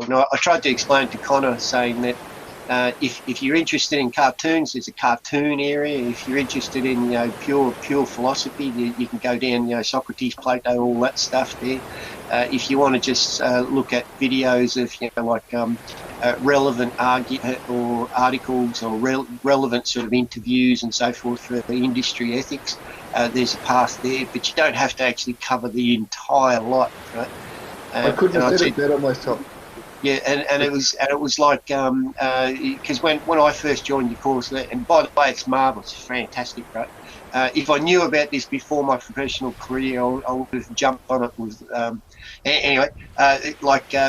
And I tried to explain to Connor, saying that if you're interested in cartoons, there's a cartoon area. If you're interested in pure philosophy, you can go down Socrates, Plato, all that stuff there. If you want to just look at videos of relevant or articles or relevant sort of interviews and so forth for the industry ethics, there's a path there, but you don't have to actually cover the entire lot, right? I couldn't have said it better myself. Yeah, and it was like because when I first joined the course, and by the way, it's marvelous, it's fantastic, right? If I knew about this before my professional career, I would have jumped on it with. Anyway,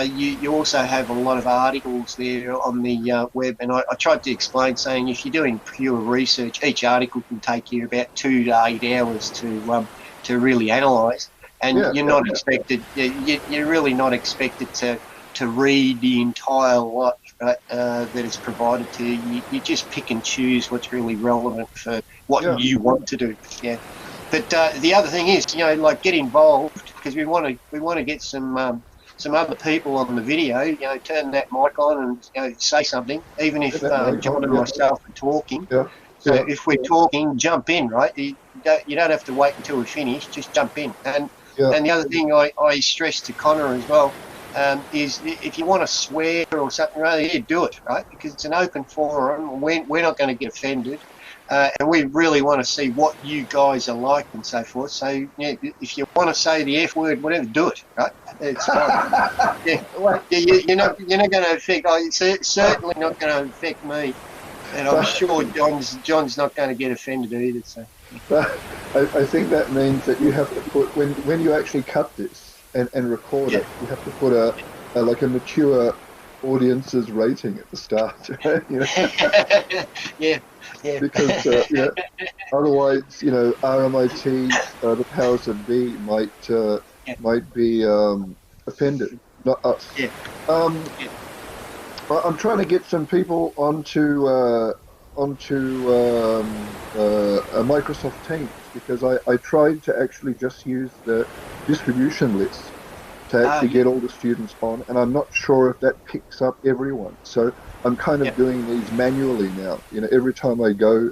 you also have a lot of articles there on the web, and I tried to explain, saying if you're doing pure research, each article can take you about 2 to 8 hours to really analyse, and you're not expected. You're really not expected to read the entire lot, right, that is provided to you. You just pick and choose what's really relevant for what you want to do. Yeah. But the other thing is, like, get involved, because we want to get some other people on the video. Turn that mic on and say something, even if John and myself are talking. Yeah. So if we're talking, jump in, right? You don't have to wait until we finish. Just jump in. And the other thing I stress to Connor as well, is if you want to swear or something, do it, right? Because it's an open forum. We're not going to get offended, and we really want to see what you guys are like and so forth. So if you want to say the F word, whatever, do it, right? It's fine. You're not going to affect. It's certainly not going to affect me, and I'm sure John's not going to get offended either. So I think that means that you have to put when you actually cut this and record it, you have to put a mature audience's rating at the start, right? Yeah. Because otherwise, RMIT, the powers that be might be offended, not us. Yeah. I'm trying to get some people onto Microsoft Teams, because I tried to actually just use the distribution list to actually get all the students on, and I'm not sure if that picks up everyone. So I'm kind of doing these manually now. Every time I go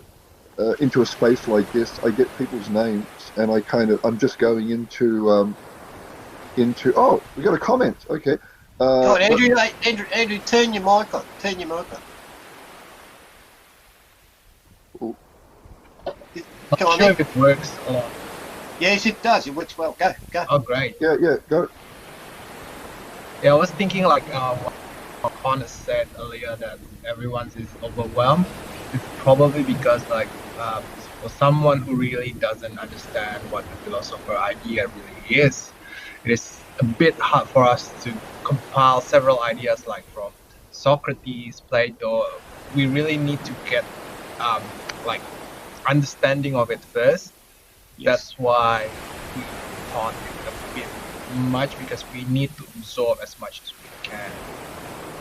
into a space like this, I get people's names, and I'm just going into oh, we got a comment. Okay. Andrew, turn your mic on. Turn your mic on. Come on, if it works or not. Yes, it does. It works well. Go. Oh, great. Yeah, go. Yeah, I was thinking what Connor said earlier, that everyone is overwhelmed. It's probably because for someone who really doesn't understand what the philosopher idea really is, it is a bit hard for us to compile several ideas from Socrates, Plato. We really need to get understanding of it first. Yes. That's why we taught it a bit much, because we need to absorb as much as we can.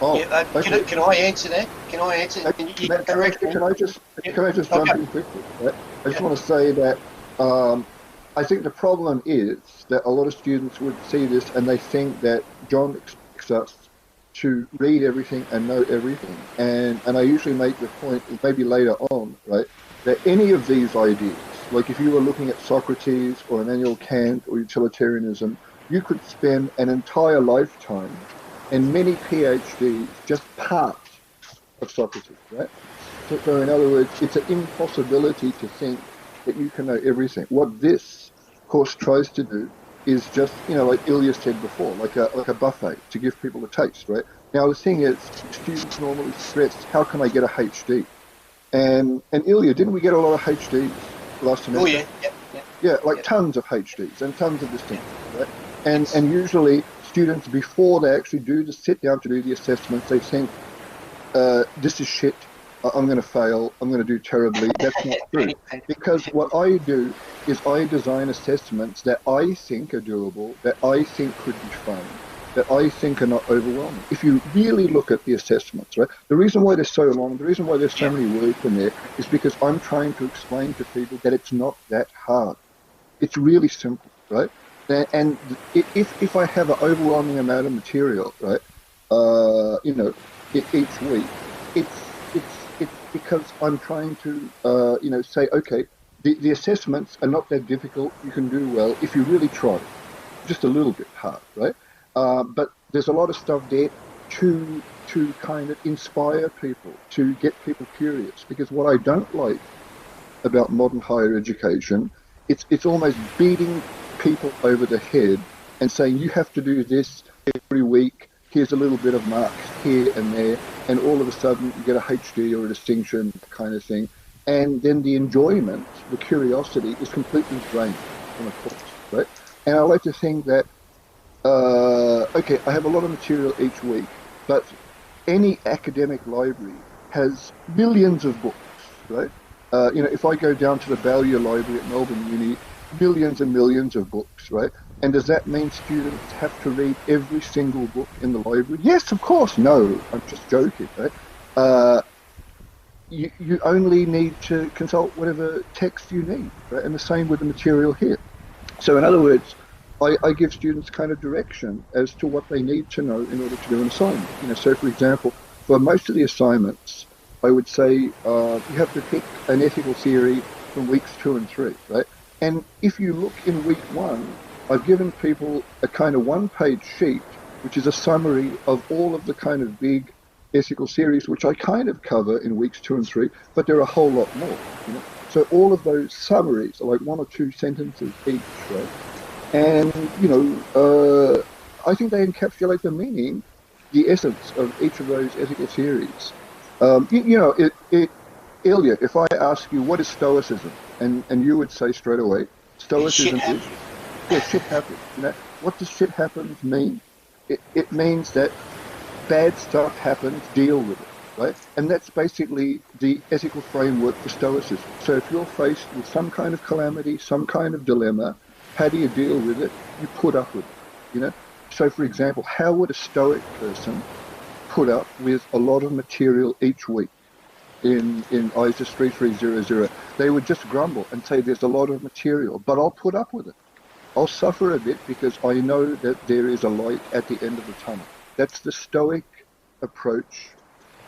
Oh, can I answer that? Can I answer? Can I just jump in quickly? Right? I just want to say that I think the problem is that a lot of students would see this and they think that John expects us to read everything and know everything. And I usually make the point, maybe later on, right, that any of these ideas, like if you were looking at Socrates or Immanuel Kant or utilitarianism, you could spend an entire lifetime and many PhDs just part of Socrates, right? So in other words, it's an impossibility to think that you can know everything. What this course tries to do is just, like Ilya said before, like a buffet to give people a taste, right? Now the thing is, students normally stress, how can I get a HD? And Ilya, didn't we get a lot of HDs last semester? Oh yeah, tons of HDs and tons of distinctions, right? And usually students, before they actually sit down to do the assessments, they think, this is shit, I'm going to fail, I'm going to do terribly. That's not true. Because what I do is I design assessments that I think are doable, that I think could be fun, that I think are not overwhelming. If you really look at the assessments, right, the reason why they're so long, the reason why there's so many words in there is because I'm trying to explain to people that it's not that hard. It's really simple, right? And if I have an overwhelming amount of material, right, you know, each week. It's it's because I'm trying to, you know, say, okay, the assessments are not that difficult. You can do well if you really try. Just a little bit hard, right? But there's a lot of stuff there to kind of inspire people, to get people curious. Because what I don't like about modern higher education, it's almost beating people over the head and saying you have to do this every week. Here's a little bit of marks here and there, and all of a sudden you get a HD or a distinction kind of thing, and then the enjoyment, the curiosity is completely drained from a course, right? And I like to think that okay, I have a lot of material each week, but any academic library has millions of books, right? You know, if I go down to the Balliol Library at Melbourne Uni, millions and millions of books, right? And does that mean students have to read every single book in the library? Yes, of course. No, I'm just joking, right? You only need to consult whatever text you need, right? And the same with the material here. So in other words, I give students kind of direction as to what they need to know in order to do an assignment. You know, so for example, for most of the assignments, I would say you have to pick an ethical theory from weeks 2 and 3, right? And if you look in week 1, I've given people a kind of one-page sheet, which is a summary of all of the kind of big ethical theories, which I kind of cover in weeks 2 and 3, but there are a whole lot more. You know? So all of those summaries are like 1 or 2 sentences each, right? And, you know, I think they encapsulate the meaning, the essence of each of those ethical theories. You know, Ilya, if I ask you what is Stoicism, and you would say straight away, Stoicism is, yeah, shit happens. You know, what does shit happens mean? It means that bad stuff happens, deal with it, right? And that's basically the ethical framework for Stoicism. So if you're faced with some kind of calamity, some kind of dilemma, how do you deal with it? You put up with it, you know? So for example, how would a Stoic person put up with a lot of material each week in ISIS 3300? They would just grumble and say there's a lot of material, but I'll put up with it. I'll suffer a bit because I know that there is a light at the end of the tunnel. That's the Stoic approach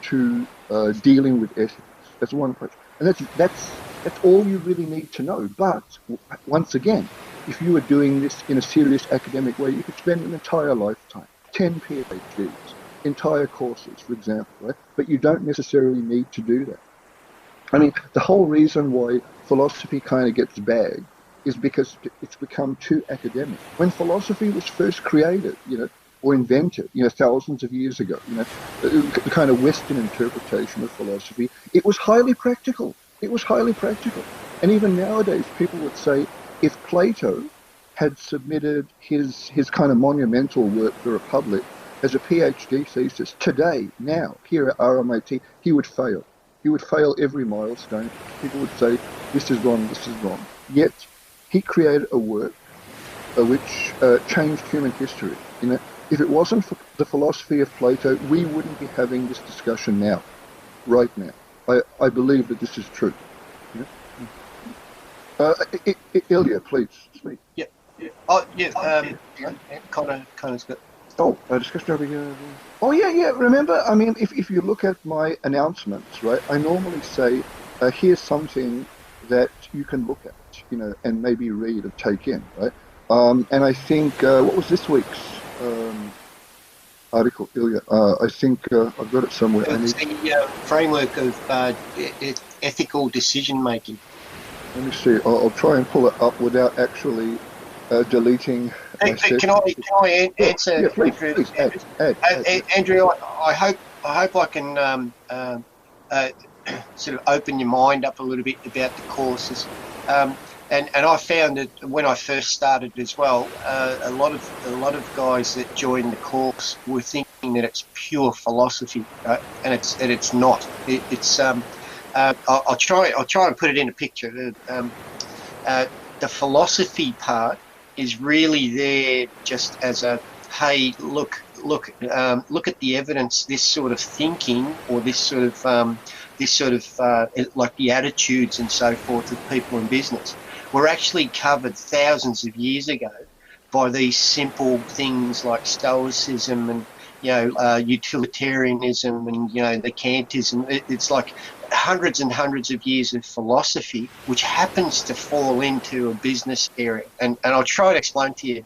to dealing with ethics. That's one approach. And that's all you really need to know. But once again, if you were doing this in a serious academic way, you could spend an entire lifetime, 10 PhDs, entire courses, for example, right? But you don't necessarily need to do that. I mean, the whole reason why philosophy kind of gets bagged is because it's become too academic. When philosophy was first created, you know, or invented, you know, thousands of years ago, you know, the kind of Western interpretation of philosophy, it was highly practical. It was highly practical. And even nowadays, people would say, if Plato had submitted his kind of monumental work, The Republic, as a PhD thesis today, now, here at RMIT, he would fail. He would fail every milestone. People would say, this is wrong, this is wrong. Yet, he created a work which changed human history. You know, if it wasn't for the philosophy of Plato, we wouldn't be having this discussion now, right now. I believe that this is true. You know? Ilya, please speak. Yeah. Oh, yeah. Connor's got. Oh, discussion over here. Oh, yeah. Remember, I mean, if you look at my announcements, right, I normally say, here's something that you can look at, you know, and maybe read or take in, right? And I think, what was this week's article, Ilya? I think I've got it somewhere. It's the framework of ethical decision making. Let me see. I'll try and pull it up without actually deleting. Can I answer? Yeah, please. Add. Andrew, I hope I can sort of open your mind up a little bit about the courses. And I found that when I first started as well, a lot of guys that joined the course were thinking that it's pure philosophy, right? And it's not. I'll try and put it in a picture. The philosophy part is really there just as a, hey, look at the evidence. This sort of thinking, or this sort of like the attitudes and so forth of people in business, were actually covered thousands of years ago by these simple things like Stoicism utilitarianism and, the Kantism. It's like hundreds and hundreds of years of philosophy, which happens to fall into a business area. And I'll try to explain to you.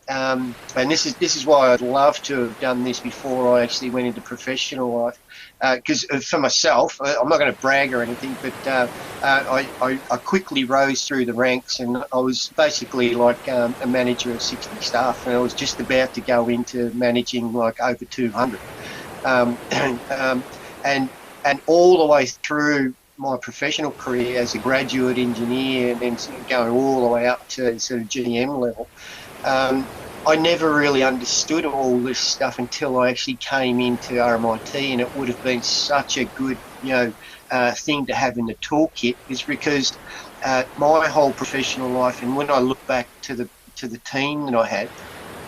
And this is why I'd love to have done this before I actually went into professional life. Because for myself, I'm not going to brag or anything, but I quickly rose through the ranks, and I was basically like a manager of 60 staff, and I was just about to go into managing like over 200. And all the way through my professional career as a graduate engineer, and then sort of going all the way up to sort of GM level. I never really understood all this stuff until I actually came into RMIT, and it would have been such a good, thing to have in the toolkit, is because my whole professional life, and when I look back to the team that I had,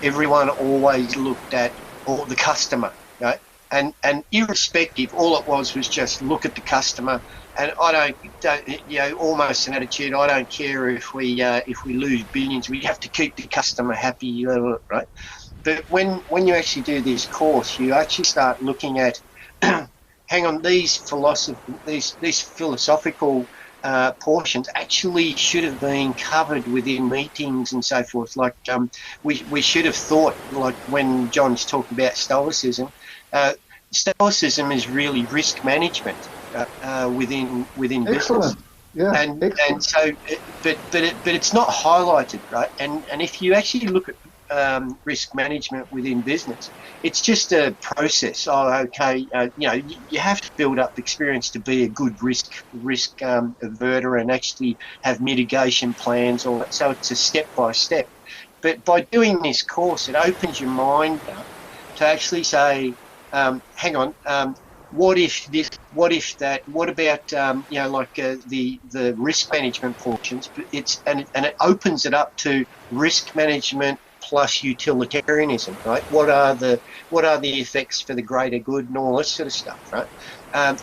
everyone always looked at the customer, right? And irrespective, all it was just look at the customer. And I don't, almost an attitude. I don't care if we lose billions. We have to keep the customer happy, right? But when you actually do this course, you actually start looking at, hang on, these philosophical portions actually should have been covered within meetings and so forth. Like we should have thought, like when John's talking about Stoicism. Stoicism is really risk management within business. Yeah, and so, but it's not highlighted, right? And if you actually look at risk management within business, it's just a process. You have to build up experience to be a good risk averter and actually have mitigation plans. All that. So it's a step by step. But by doing this course, it opens your mind up to actually say, hang on, what if this, what if that, what about, the risk management portions, but and it opens it up to risk management plus utilitarianism, right? What are the effects for the greater good and all this sort of stuff, right?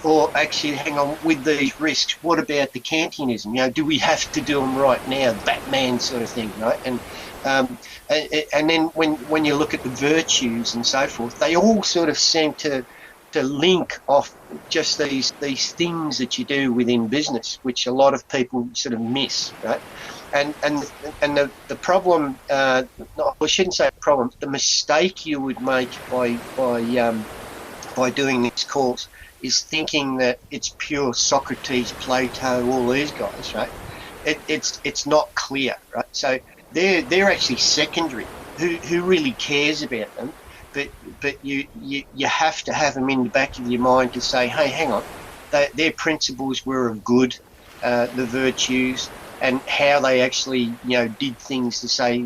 Or actually, hang on, with these risks, what about the Kantianism? Do we have to do them right now? Batman sort of thing, right? And then when you look at the virtues and so forth, they all sort of seem to link off just these things that you do within business, which a lot of people sort of miss, right? And the problem, I shouldn't say problem, the mistake you would make by doing this course is thinking that it's pure Socrates, Plato, all these guys, right? It's not clear, right? So they're actually secondary. Who really cares about them? But you have to have them in the back of your mind to say, hey, hang on, their principles were of good, the virtues, and how they actually did things to say,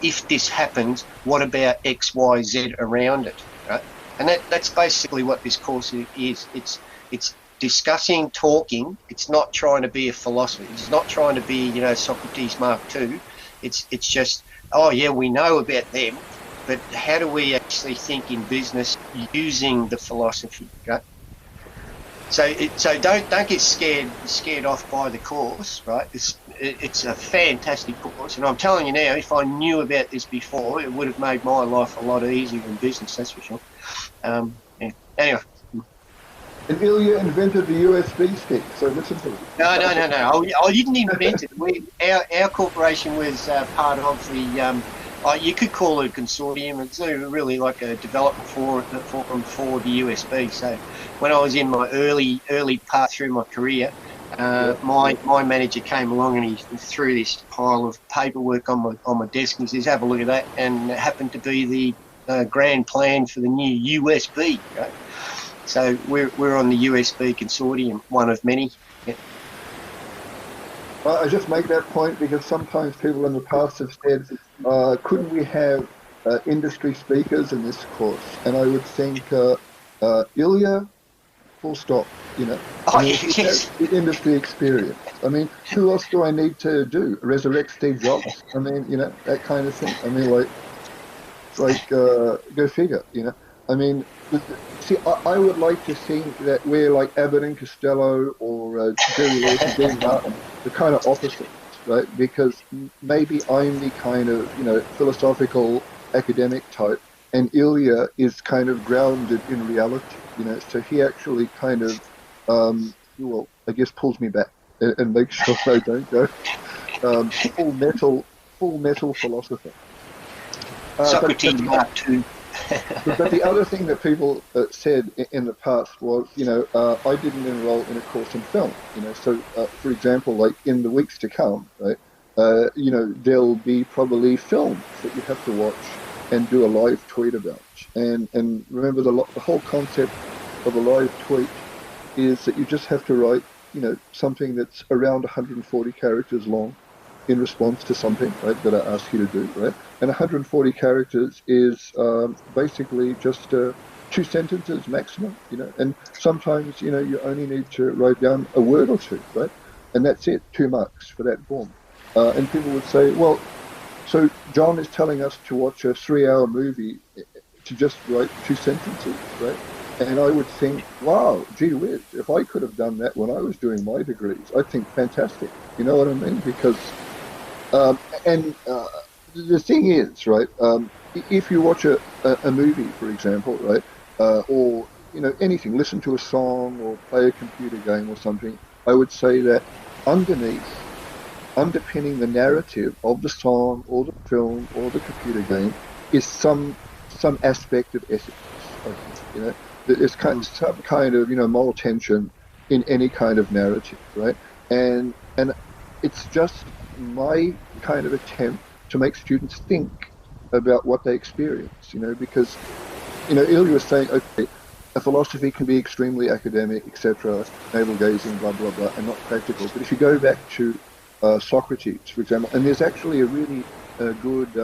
if this happens, what about X, Y, Z around it, right? And that's basically what this course is. It's discussing, talking. It's not trying to be a philosopher. It's not trying to be Socrates Mark II. It's just, we know about them, but how do we actually think in business using the philosophy, right? So don't get scared off by the course, right? It's a fantastic course, and I'm telling you now, if I knew about this before, it would have made my life a lot easier in business. That's for sure. Anyway. And Ilya invented the USB stick, so listen to it. No. I didn't invent it. Our corporation was part of the. You could call it a consortium. It's really like a development forum for the USB. So when I was in my early part through my career, my manager came along and he threw this pile of paperwork on my desk and he says, "Have a look at that," and it happened to be the grand plan for the new USB. Right? So we're on the USB consortium, one of many. Yeah. I just make that point because sometimes people in the past have said, couldn't we have industry speakers in this course? And I would think, Ilya, full stop, Yes. The industry experience. I mean, who else do I need to do? Resurrect Steve Jobs? I mean, that kind of thing. I mean, go figure, I mean, see, I would like to think that we're like Abbott and Costello or Jerry Lewis and Dean Martin, the kind of opposites, right? Because maybe I'm the kind of, philosophical academic type, and Ilya is kind of grounded in reality, so he actually kind of, well, I guess pulls me back and makes sure I don't go full metal philosopher. Socrates Mark II. But the other thing that people said in the past was, I didn't enroll in a course in film, so for example, like in the weeks to come, right, there'll be probably films that you have to watch and do a live tweet about. And remember, the whole concept of a live tweet is that you just have to write, something that's around 140 characters long in response to something, right, that I ask you to do, right? And 140 characters is basically just 2 sentences maximum, and sometimes, you only need to write down a word or two, right? And that's it, 2 marks for that form. And people would say, well, so John is telling us to watch a 3-hour movie to just write 2 sentences, right? And I would think, wow, gee whiz, if I could have done that when I was doing my degrees, I'd think fantastic. You know what I mean? Because, the thing is, right, if you watch a movie, for example, right, or, anything, listen to a song or play a computer game or something, I would say that underpinning the narrative of the song or the film or the computer game is some aspect of ethics, I think, There's some kind of, moral tension in any kind of narrative, right? And it's just my kind of attempt to make students think about what they experience, because, Ilya was saying, okay, a philosophy can be extremely academic, etc., navel-gazing, blah, blah, blah, and not practical. But if you go back to Socrates, for example, and there's actually a really good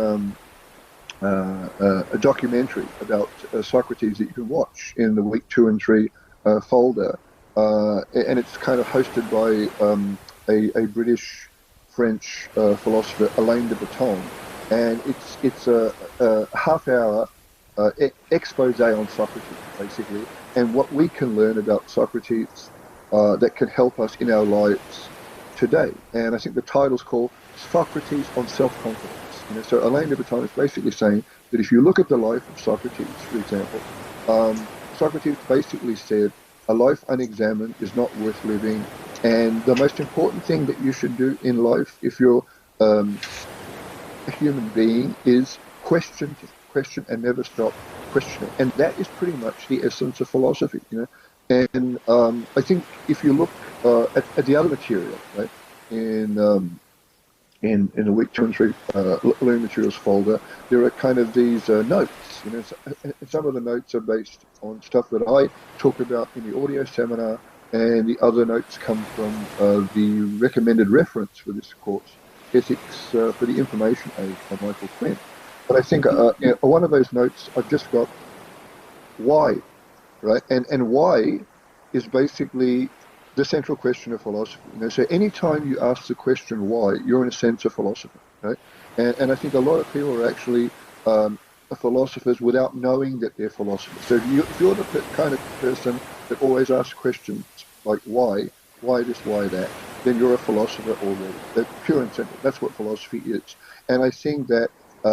a documentary about Socrates that you can watch in the week 2 and 3 folder, and it's kind of hosted by a British French philosopher, Alain de Botton, and it's a half-hour expose on Socrates, basically, and what we can learn about Socrates that can help us in our lives today. And I think the title's called Socrates on Self-Confidence. So Alain de Botton is basically saying that if you look at the life of Socrates, for example, Socrates basically said, a life unexamined is not worth living, and the most important thing that you should do in life, if you're a human being, is question and never stop questioning. And that is pretty much the essence of philosophy, And I think if you look at the other material, right, in the week 2 and 3 learning materials folder, there are kind of these notes. Some of the notes are based on stuff that I talk about in the audio seminar, and the other notes come from the recommended reference for this course, Ethics for the Information Age by Michael Quinn. But I think one of those notes I've just got why, right? And why is basically the central question of philosophy. So anytime you ask the question why, you're in a sense a philosopher, right? And I think a lot of people are actually philosophers without knowing that they're philosophers. So if you're the kind of person that always asks questions like why this, why that, then you're a philosopher already. That's pure and simple. That's what philosophy is. And I think that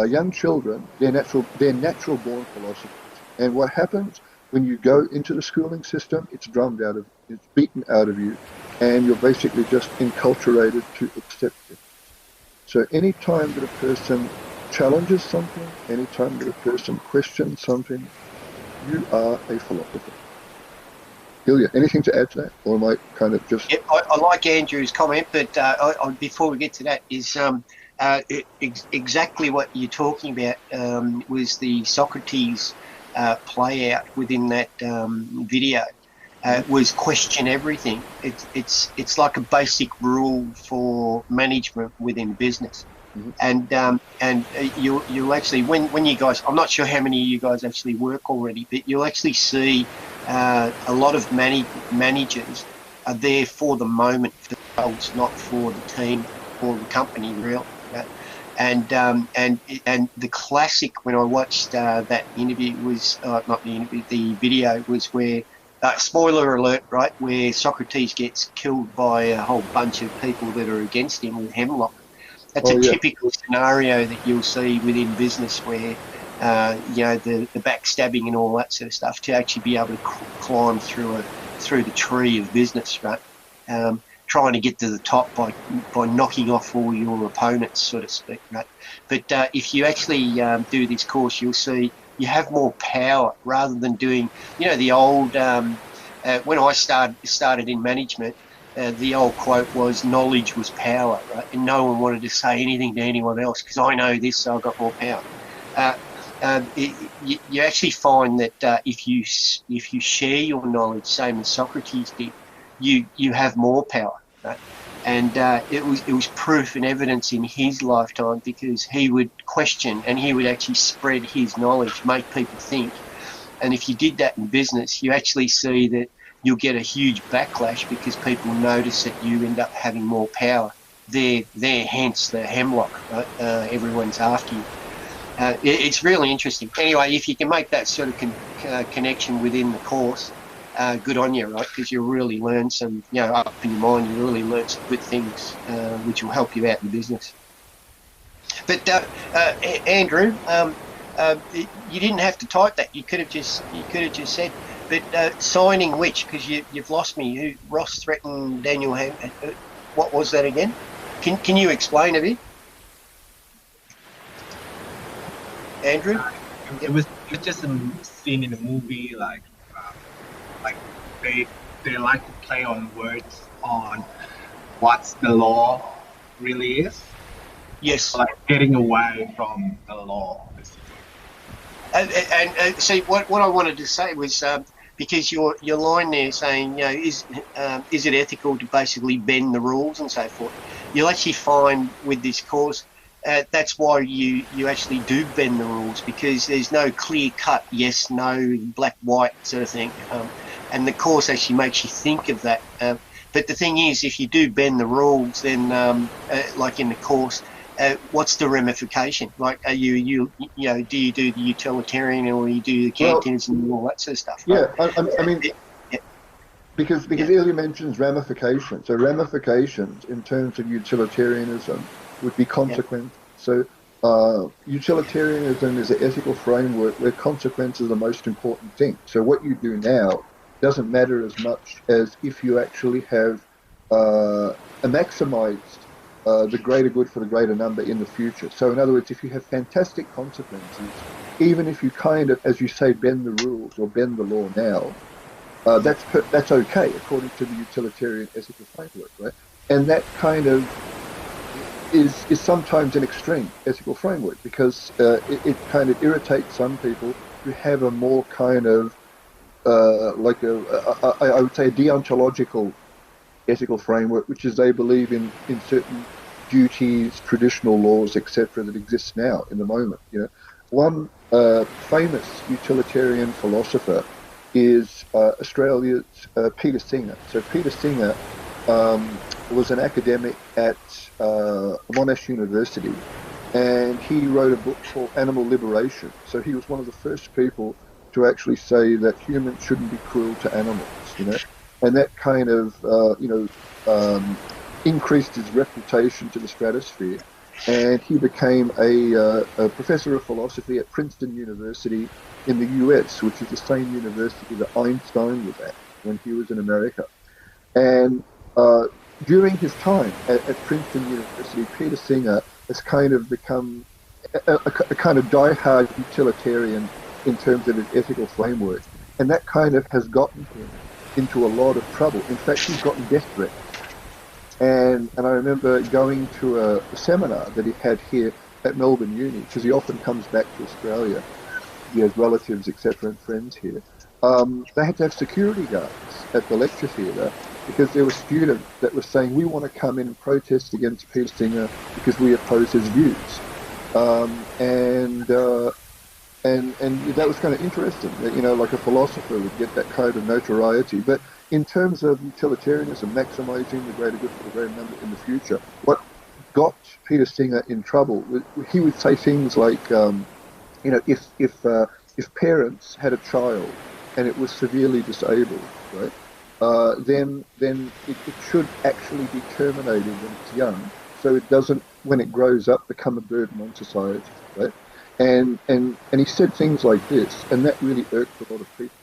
young children, they're natural born philosophers. And what happens when you go into the schooling system, it's beaten out of you, and you're basically just enculturated to accept it. So any time that a person challenges something, any time that a person questions something, you are a philosopher. Ilya, anything to add to that, or am I kind of just? Yep, I like Andrew's comment, but before we get to that, is exactly what you're talking about was the Socrates play out within that video. Was question everything. It's like a basic rule for management within business. Mm-hmm. And you'll actually, when you guys, I'm not sure how many of you guys actually work already, but you'll actually see a lot of managers are there for the moment, for themselves, not for the team or the company, really. And the classic, when I watched that interview, was not the interview, the video was where, spoiler alert, right, where Socrates gets killed by a whole bunch of people that are against him with hemlock. That's a typical scenario that you'll see within business, where the backstabbing and all that sort of stuff, to actually be able to climb through the tree of business, right? Trying to get to the top by knocking off all your opponents, so to speak, right? But if you actually do this course, you'll see you have more power rather than doing, the old. When I started in management, the old quote was "knowledge was power," right? And no one wanted to say anything to anyone else because I know this, so I've got more power. You actually find that if you share your knowledge, same as Socrates did, you have more power, right? And it was proof and evidence in his lifetime, because he would question and he would actually spread his knowledge, make people think. And if you did that in business, you actually see that you'll get a huge backlash because people notice that you end up having more power. They're hence the hemlock, right? Everyone's after you. It's really interesting. Anyway, if you can make that sort of connection within the course, good on you, right? Because you really learn some, up in your mind, you really learn some good things, which will help you out in business. But Andrew, you didn't have to type that. You could have just said. But signing which? Because you've lost me. Who? Ross threatened Daniel. What was that again? Can you explain a bit, Andrew? It was just a scene in a movie, like they like to play on words on what the law really is. Yes. Like getting away from the law. And see, what I wanted to say was, because your line there saying, is it ethical to basically bend the rules and so forth? You'll actually find with this course, that's why you actually do bend the rules, because there's no clear cut yes, no, black, white sort of thing. And the course actually makes you think of that. But the thing is, if you do bend the rules, then like in the course, what's the ramification? Like, are do you do the utilitarian, or you do the Kantians and all that sort of stuff? Right? Yeah, I mean, because Ilya mentions ramifications. So ramifications in terms of utilitarianism would be consequence. Yeah. So utilitarianism is an ethical framework where consequence is the most important thing. So what you do now doesn't matter as much as if you actually have maximized the greater good for the greater number in the future. So in other words, if you have fantastic consequences, even if you kind of, as you say, bend the rules or bend the law now, that's okay according to the utilitarian ethical framework, right? And that kind of is sometimes an extreme ethical framework, because it kind of irritates some people who have a more kind of I would say a deontological ethical framework, which is they believe in certain duties, traditional laws, etc., that exist now in the moment. One famous utilitarian philosopher is Australia's Peter Singer. So Peter Singer was an academic at Monash University, and he wrote a book called Animal Liberation. So he was one of the first people to actually say that humans shouldn't be cruel to animals, and that kind of, increased his reputation to the stratosphere. And he became a professor of philosophy at Princeton University in the US, which is the same university that Einstein was at when he was in America. And during his time at Princeton University, Peter Singer has kind of become a kind of diehard utilitarian in terms of his ethical framework. And that kind of has gotten him into a lot of trouble. In fact, he's gotten death threats. And I remember going to a seminar that he had here at Melbourne Uni, because he often comes back to Australia. He has relatives, etc., and friends here. They had to have security guards at the lecture theatre, because there were students that were saying, we want to come in and protest against Peter Singer because we oppose his views. And that was kind of interesting, that, like a philosopher would get that kind of notoriety. But in terms of utilitarianism, maximizing the greater good for the greater number in the future, what got Peter Singer in trouble, he would say things like, if parents had a child and it was severely disabled, right, then it should actually be terminated when it's young, so it doesn't, when it grows up, become a burden on society, right? And he said things like this, and that really irked a lot of people,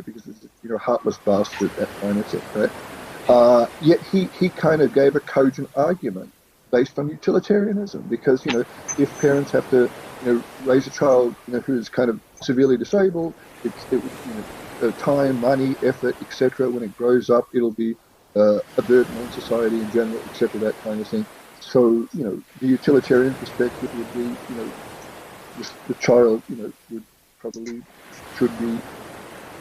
because it's, heartless bastard, that kind of stuff, right? Yet he kind of gave a cogent argument based on utilitarianism, because if parents have to raise a child who's kind of severely disabled, time, money, effort, etc. When it grows up, it'll be a burden on society in general, etc. That kind of thing. So the utilitarian perspective would be the child would probably should be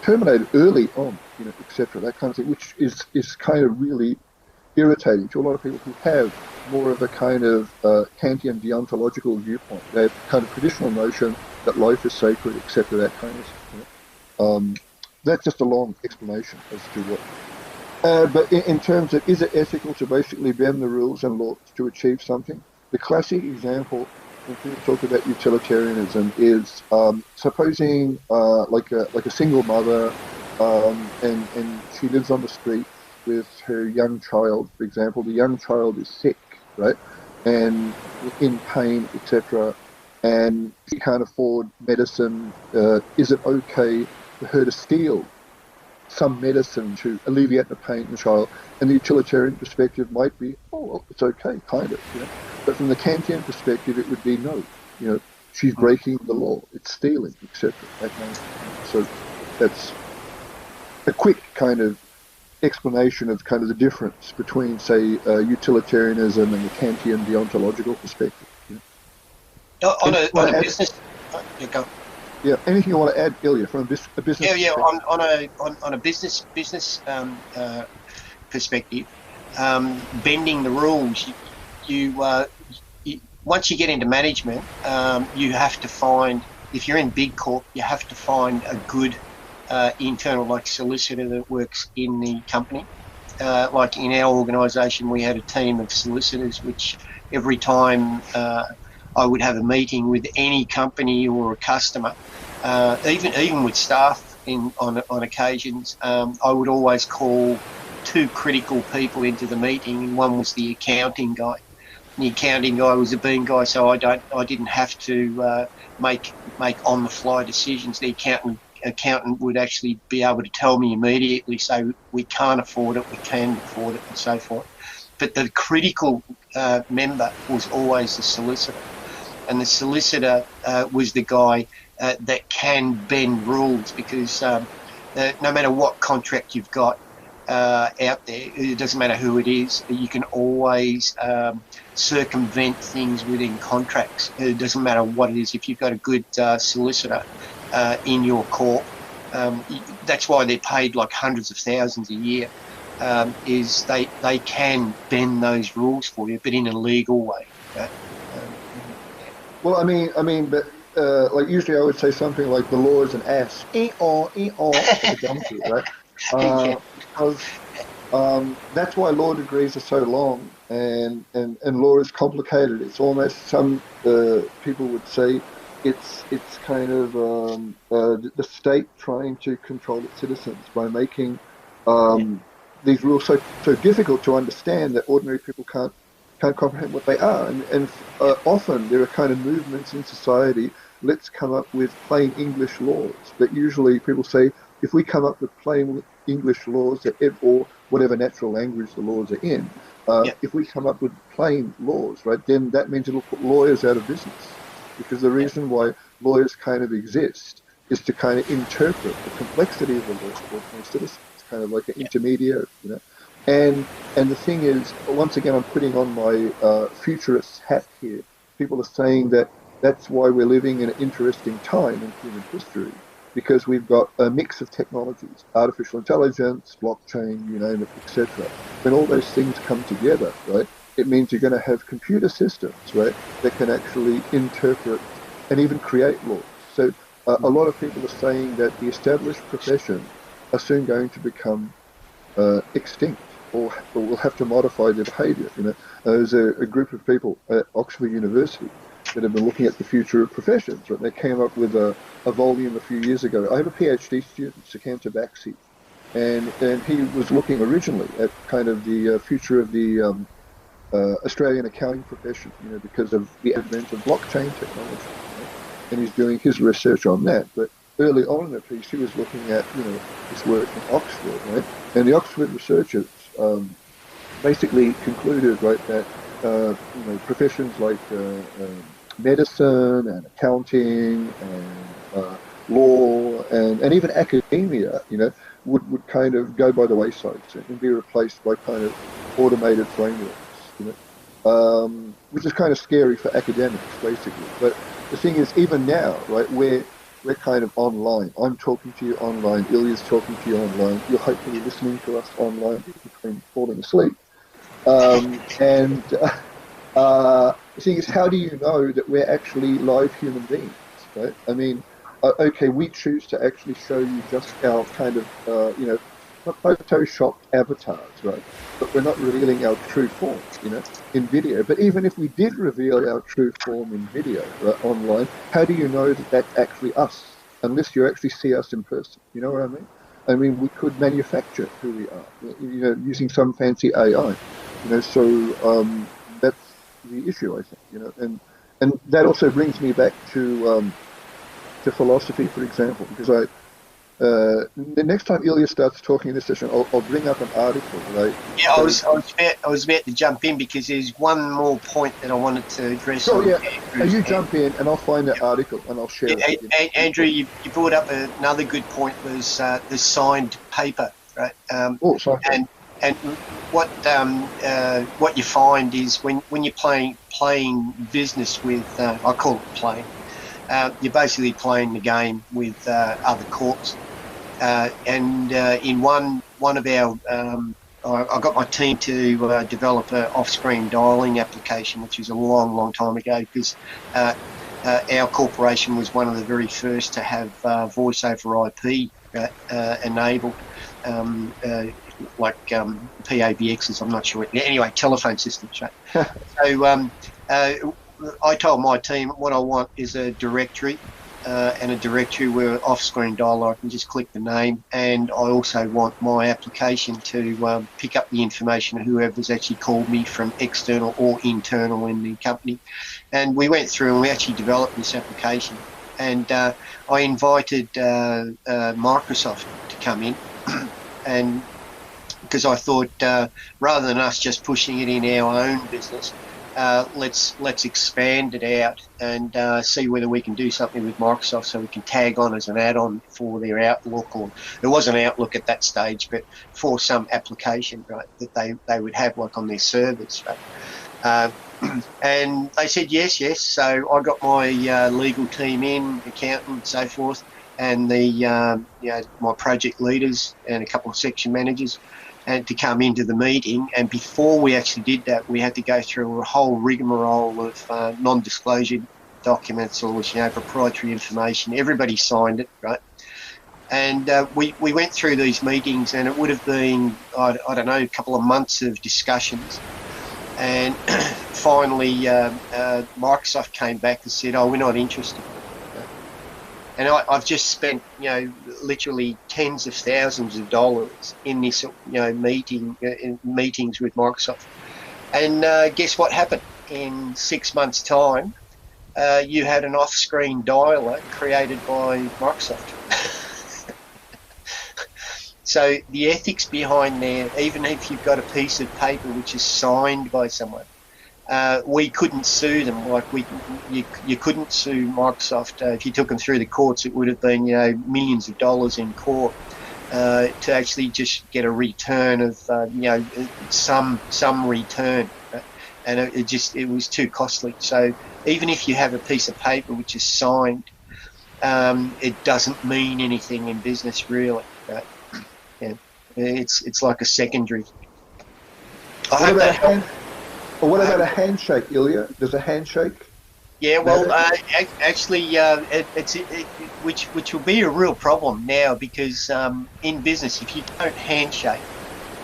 terminated early on, etc. That kind of thing, which is kind of really irritating to a lot of people who have more of a kind of Kantian deontological viewpoint. They have kind of traditional notion that life is sacred, etc. That kind of stuff. That's just a long explanation as to what. But in terms of, is it ethical to basically bend the rules and laws to achieve something? The classic example when people talk about utilitarianism is supposing like a single mother, and she lives on the street with her young child, for example. The young child is sick, right, and in pain, etc., and she can't afford medicine. Is it okay for her to steal some medicine to alleviate the pain in the child? And the utilitarian perspective might be, oh, well, it's okay, kind of, But from the Kantian perspective, it would be no, she's breaking the law, it's stealing, etc. So that's a quick kind of explanation of kind of the difference between, say, utilitarianism and the Kantian deontological perspective. On a business, go. Yeah, anything you want to add, Ilya, from a business? Yeah. On a business perspective, bending the rules. You once you get into management, you have to find, if you're in big corp, you have to find a good internal solicitor that works in the company. Like in our organisation, we had a team of solicitors, which every time I would have a meeting with any company or a customer, even with staff on occasions, I would always call two critical people into the meeting, and one was the accounting guy. The accounting guy was a bean guy, so I didn't have to make on the fly decisions. The accountant would actually be able to tell me immediately, say we can't afford it, we can afford it, and so forth. But the critical member was always the solicitor, and the solicitor was the guy that can bend rules, because no matter what contract you've got out there, it doesn't matter who it is, you can always circumvent things within contracts. It doesn't matter what it is. If you've got a good solicitor in your corp, that's why they're paid like hundreds of thousands a year, is they can bend those rules for you, but in a legal way. Well, I mean, but like usually I would say something like the law is an ass, right? Because that's why law degrees are so long, and law is complicated. It's almost, some people would say, it's kind of the state trying to control its citizens by making these rules so difficult to understand that ordinary people can't comprehend what they are. And often there are kind of movements in society, let's come up with plain English laws. But usually people say, if we come up with plain English laws, or whatever natural language the laws are in, if we come up with plain laws, right, then that means it'll put lawyers out of business. Because the reason why lawyers kind of exist is to kind of interpret the complexity of the law for ordinary citizens. It's kind of like an intermediary, And the thing is, once again, I'm putting on my futurist hat here. People are saying that that's why we're living in an interesting time in human history, because we've got a mix of technologies, artificial intelligence, blockchain, you name it, etc. When all those things come together, right, it means you're going to have computer systems, right, that can actually interpret and even create laws. So a lot of people are saying that the established professions are soon going to become extinct, or will have to modify their behaviour. There's a group of people at Oxford University that have been looking at the future of professions. Right? They came up with a volume a few years ago. I have a PhD student, Sukanta Baxi, and he was looking originally at kind of the future of the Australian accounting profession, because of the advent of blockchain technology. and he's doing his research on that. But early on in the piece, he was looking at, his work in Oxford, right? And the Oxford researchers basically concluded, right, that professions like medicine and accounting and law and even academia, would kind of go by the wayside and be replaced by kind of automated frameworks, which is kind of scary for academics, basically. But the thing is, even now, right, we're kind of online. I'm talking to you online. Ilya's talking to you online. You're hopefully listening to us online between falling asleep. And the thing is, how do you know that we're actually live human beings, right? I mean, okay, we choose to actually show you just our kind of, photoshopped avatars, right? But we're not revealing our true form, in video. But even if we did reveal our true form in video, right, online, how do you know that that's actually us? Unless you actually see us in person. You know what I mean? I mean, we could manufacture who we are, using some fancy AI. So that's the issue, I think. And that also brings me back to philosophy, for example, because the next time Ilya starts talking in this session, I'll bring up an article, right? Yeah, I was about to jump in because there's one more point that I wanted to address. Oh yeah, you jump in and I'll find that article and I'll share it. Andrew, you brought up another good point, was the signed paper, right? Sorry. And what you find is when you're playing business with, I call it playing, you're basically playing the game with other corps. And in one of our, I got my team to develop an off-screen dialing application, which is a long time ago, because our corporation was one of the very first to have voice over IP enabled, like PABXs, I'm not sure. Anyway, telephone systems. Right? So I told my team what I want is a directory, and a directory where off-screen dialer I can just click the name, and I also want my application to pick up the information of whoever's actually called me from external or internal in the company. And we went through and we actually developed this application, and I invited Microsoft to come in, and because I thought rather than us just pushing it in our own business, let's expand it out and see whether we can do something with Microsoft so we can tag on as an add-on for their Outlook, or it wasn't Outlook at that stage, but for some application, right, that they would have like on their servers, right? And they said yes. So I got my legal team in, accountant, so forth, and the my project leaders and a couple of section managers, and to come into the meeting. And before we actually did that, we had to go through a whole rigmarole of non-disclosure documents, or proprietary information. Everybody signed it, right? And we went through these meetings, and it would have been, I don't know, a couple of months of discussions. And finally, Microsoft came back and said, "Oh, we're not interested." And I've just spent, literally tens of thousands of dollars in this, in meetings with Microsoft. And guess what happened? In 6 months' time, you had an off-screen dialer created by Microsoft. So the ethics behind there, even if you've got a piece of paper which is signed by someone, we couldn't sue them. Like you couldn't sue Microsoft. If you took them through the courts, it would have been millions of dollars in court to actually just get a return of some return, and it was too costly. So even if you have a piece of paper which is signed, it doesn't mean anything in business, really. Yeah, it's like a secondary. I hope that helped. Well, what about a handshake, Ilya? Does a handshake? Yeah, well, actually, which will be a real problem now, because in business, if you don't handshake,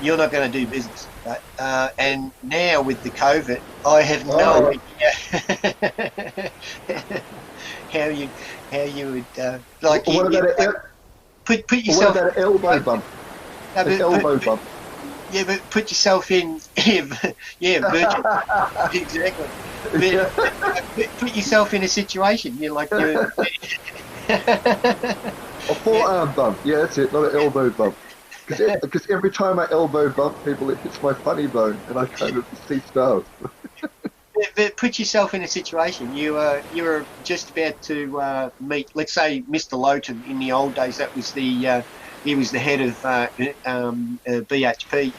you're not going to do business. Right? And now with the COVID, I have no idea how you would like. What about put yourself? What about an elbow bump? Elbow bump. Yeah, but put yourself in, virtual. Exactly. Put yourself in a situation. You're like you're. A forearm bump. Yeah, that's it. Not an elbow bump. Because every time I elbow bump people, it hits my funny bone, and I kind of see stars. But put yourself in a situation. You were just about to meet, let's say, Mr. Lowton. In the old days, that was he was the head of BHP,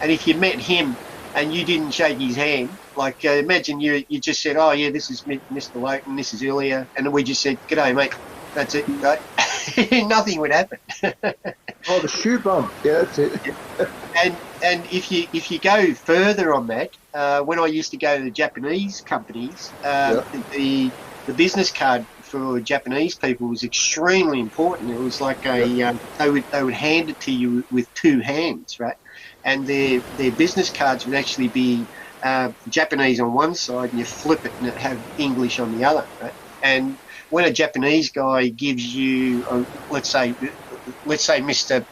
and if you met him and you didn't shake his hand, like imagine you just said, "Oh yeah, this is Mr. Lowton, this is Ilya," and then we just said, "G'day, mate." That's it, right? Nothing would happen. Oh, the shoe bump. Yeah, that's it. And if you go further on that, when I used to go to the Japanese companies, the business card for Japanese people was extremely important. It was like they would hand it to you with two hands, right? And their business cards would actually be Japanese on one side, and you flip it and it have English on the other, right? And when a Japanese guy gives you, let's say Mr.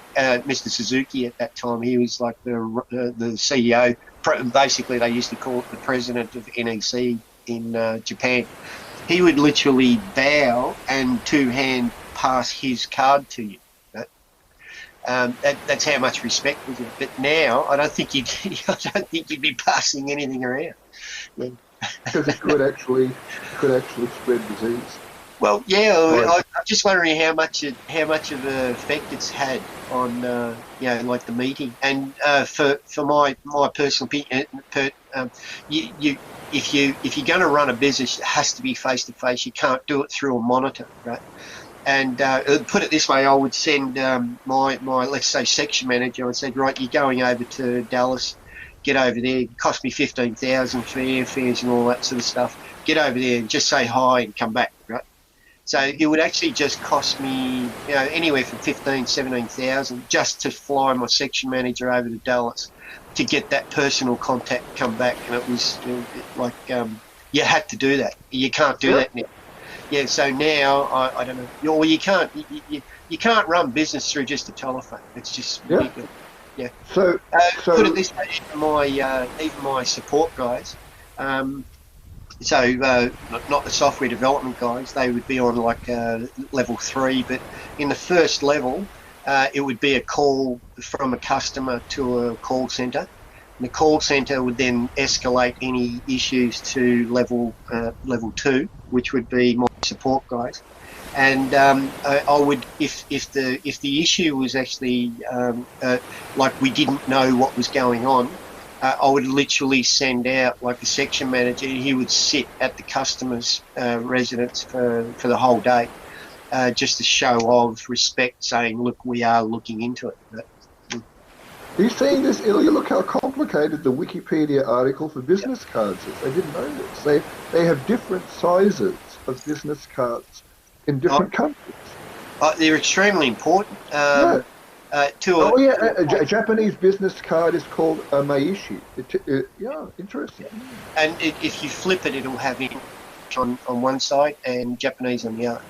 Suzuki at that time, he was like the CEO. Basically, they used to call it the president of NEC in Japan. He would literally bow and two-hand pass his card to you. Right? That's how much respect was it. But now, I don't think you'd be passing anything around. Yeah. Because it could actually spread disease. Well, yeah, I'm just wondering how much of an effect it's had on, like the meeting. And for my personal opinion, if you're going to run a business, it has to be face to face. You can't do it through a monitor, right? And put it this way, I would send my let's say section manager. I would say, right, you're going over to Dallas. Get over there. It cost me $15,000 for airfares and all that sort of stuff. Get over there and just say hi and come back, right? So it would actually just cost me, anywhere from $17,000 just to fly my section manager over to Dallas to get that personal contact, come back, and it was you had to do that. You can't do that now. Yeah, so now I don't know. Or you can't run business through just a telephone. It's just ridiculous. Yeah. So put it this way, even my support guys. Not the software development guys, they would be on like level 3, but in the first level, it would be a call from a customer to a call center. And the call center would then escalate any issues to level 2, which would be my support guys. And I would, if the issue was actually like we didn't know what was going on, I would literally send out like a section manager. He would sit at the customer's residence for the whole day, just a show of respect, saying, "Look, we are looking into it." Are you seeing this, Ilya? Look how complicated the Wikipedia article for business cards is. I didn't know this. They have different sizes of business cards in different countries. They're extremely important. A Japanese business card is called a meishi. Interesting. And if you flip it, it'll have English on one side and Japanese on the other.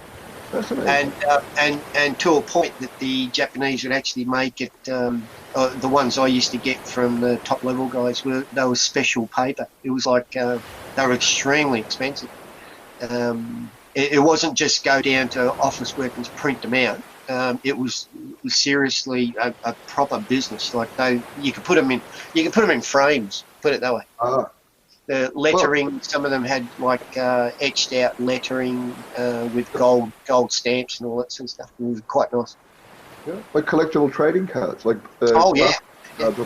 Fascinating. And to a point that the Japanese would actually make it. The ones I used to get from the top level guys were special paper. It was like they were extremely expensive. It wasn't just go down to office workers print them out. It was seriously a proper business. Like you could put them in frames. Put it that way. The lettering, some of them had like etched out lettering with gold stamps and all that sort of stuff. It was quite nice. Yeah, like collectible trading cards, like the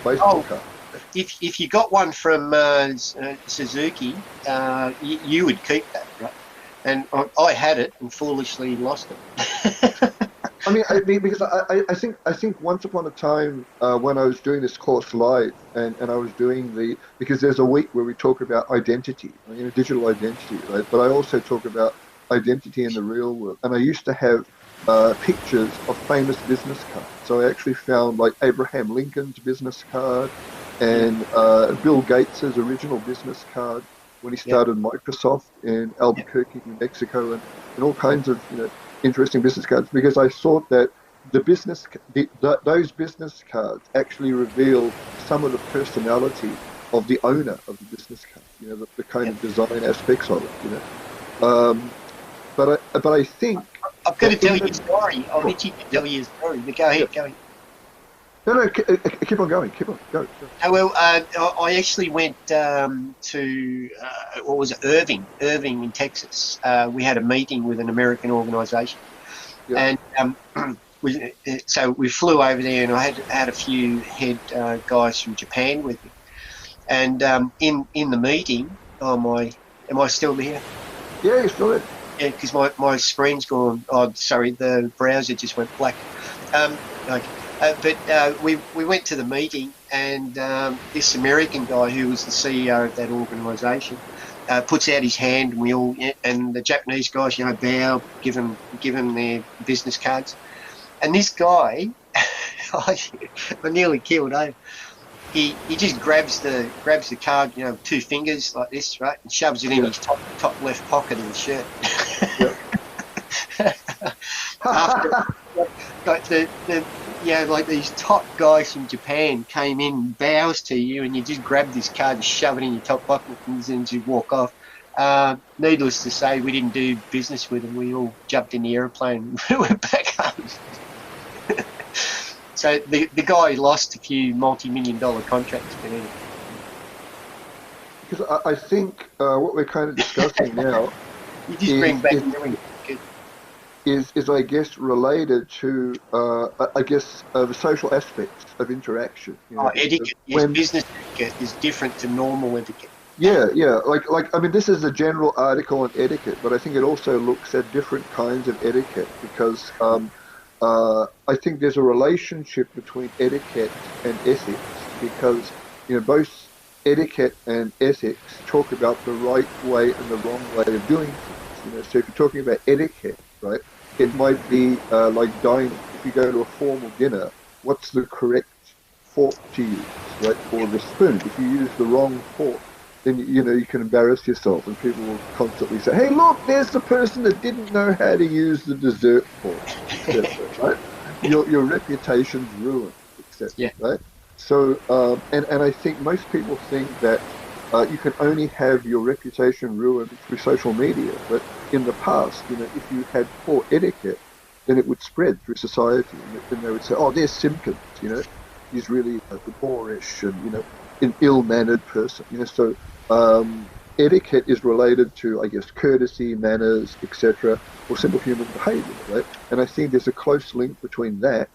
baseball card. If you got one from Suzuki, you would keep that, right? And I had it and foolishly lost it. I mean, because I think once upon a time when I was doing this course live and I was doing because there's a week where we talk about identity, digital identity, right? But I also talk about identity in the real world. And I used to have pictures of famous business cards. So I actually found like Abraham Lincoln's business card and Bill Gates's original business card when he started Microsoft in Albuquerque, New Mexico, and all kinds of interesting business cards, because I thought that those business cards actually reveal some of the personality of the owner of the business card. You know, the kind of design aspects of it. You know, but I think I've got to tell you a story. I'll let you tell you a story. But go ahead, go ahead. No, keep on going. Keep on, go. Oh, well, I actually went to what was it, Irving in Texas. We had a meeting with an American organisation, and so we flew over there, and I had a few head guys from Japan with me. And in the meeting, am I still there? Yeah, you're still there. Yeah, because my screen's gone. Oh, sorry, the browser just went black. Okay. But we went to the meeting, and this American guy who was the CEO of that organisation puts out his hand, and the Japanese guys, bow, give him their business cards, and this guy, I nearly killed over. He just grabs the card, 2 fingers like this, right, and shoves it in his top left pocket of his shirt. After, like these top guys from Japan came in, bows to you, and you just grab this card and shove it in your top pocket and then you walk off. Needless to say, we didn't do business with them. We all jumped in the aeroplane and went back home. So the guy lost a few multi-million-dollar contracts. Because I think what we're kind of discussing now you just bring back is I guess related to the social aspects of interaction. Etiquette. Yes, business etiquette is different to normal etiquette. Yeah. Like I mean, this is a general article on etiquette, but I think it also looks at different kinds of etiquette because I think there's a relationship between etiquette and ethics because both etiquette and ethics talk about the right way and the wrong way of doing things. So if you're talking about etiquette, right, it might be like dining. If you go to a formal dinner, what's the correct fork to use, right, or the spoon? If you use the wrong fork, then you can embarrass yourself, and people will constantly say, "Hey, look, there's the person that didn't know how to use the dessert fork," etc. Right? Your reputation's ruined, etc. Yeah. Right? So, and I think most people think that you can only have your reputation ruined through social media, but in the past, if you had poor etiquette, then it would spread through society, and then they would say, "Oh, there's Simpkins, he's really boorish and an ill-mannered person." So etiquette is related to, I guess, courtesy, manners, etc., or simple human behavior, right? And I think there's a close link between that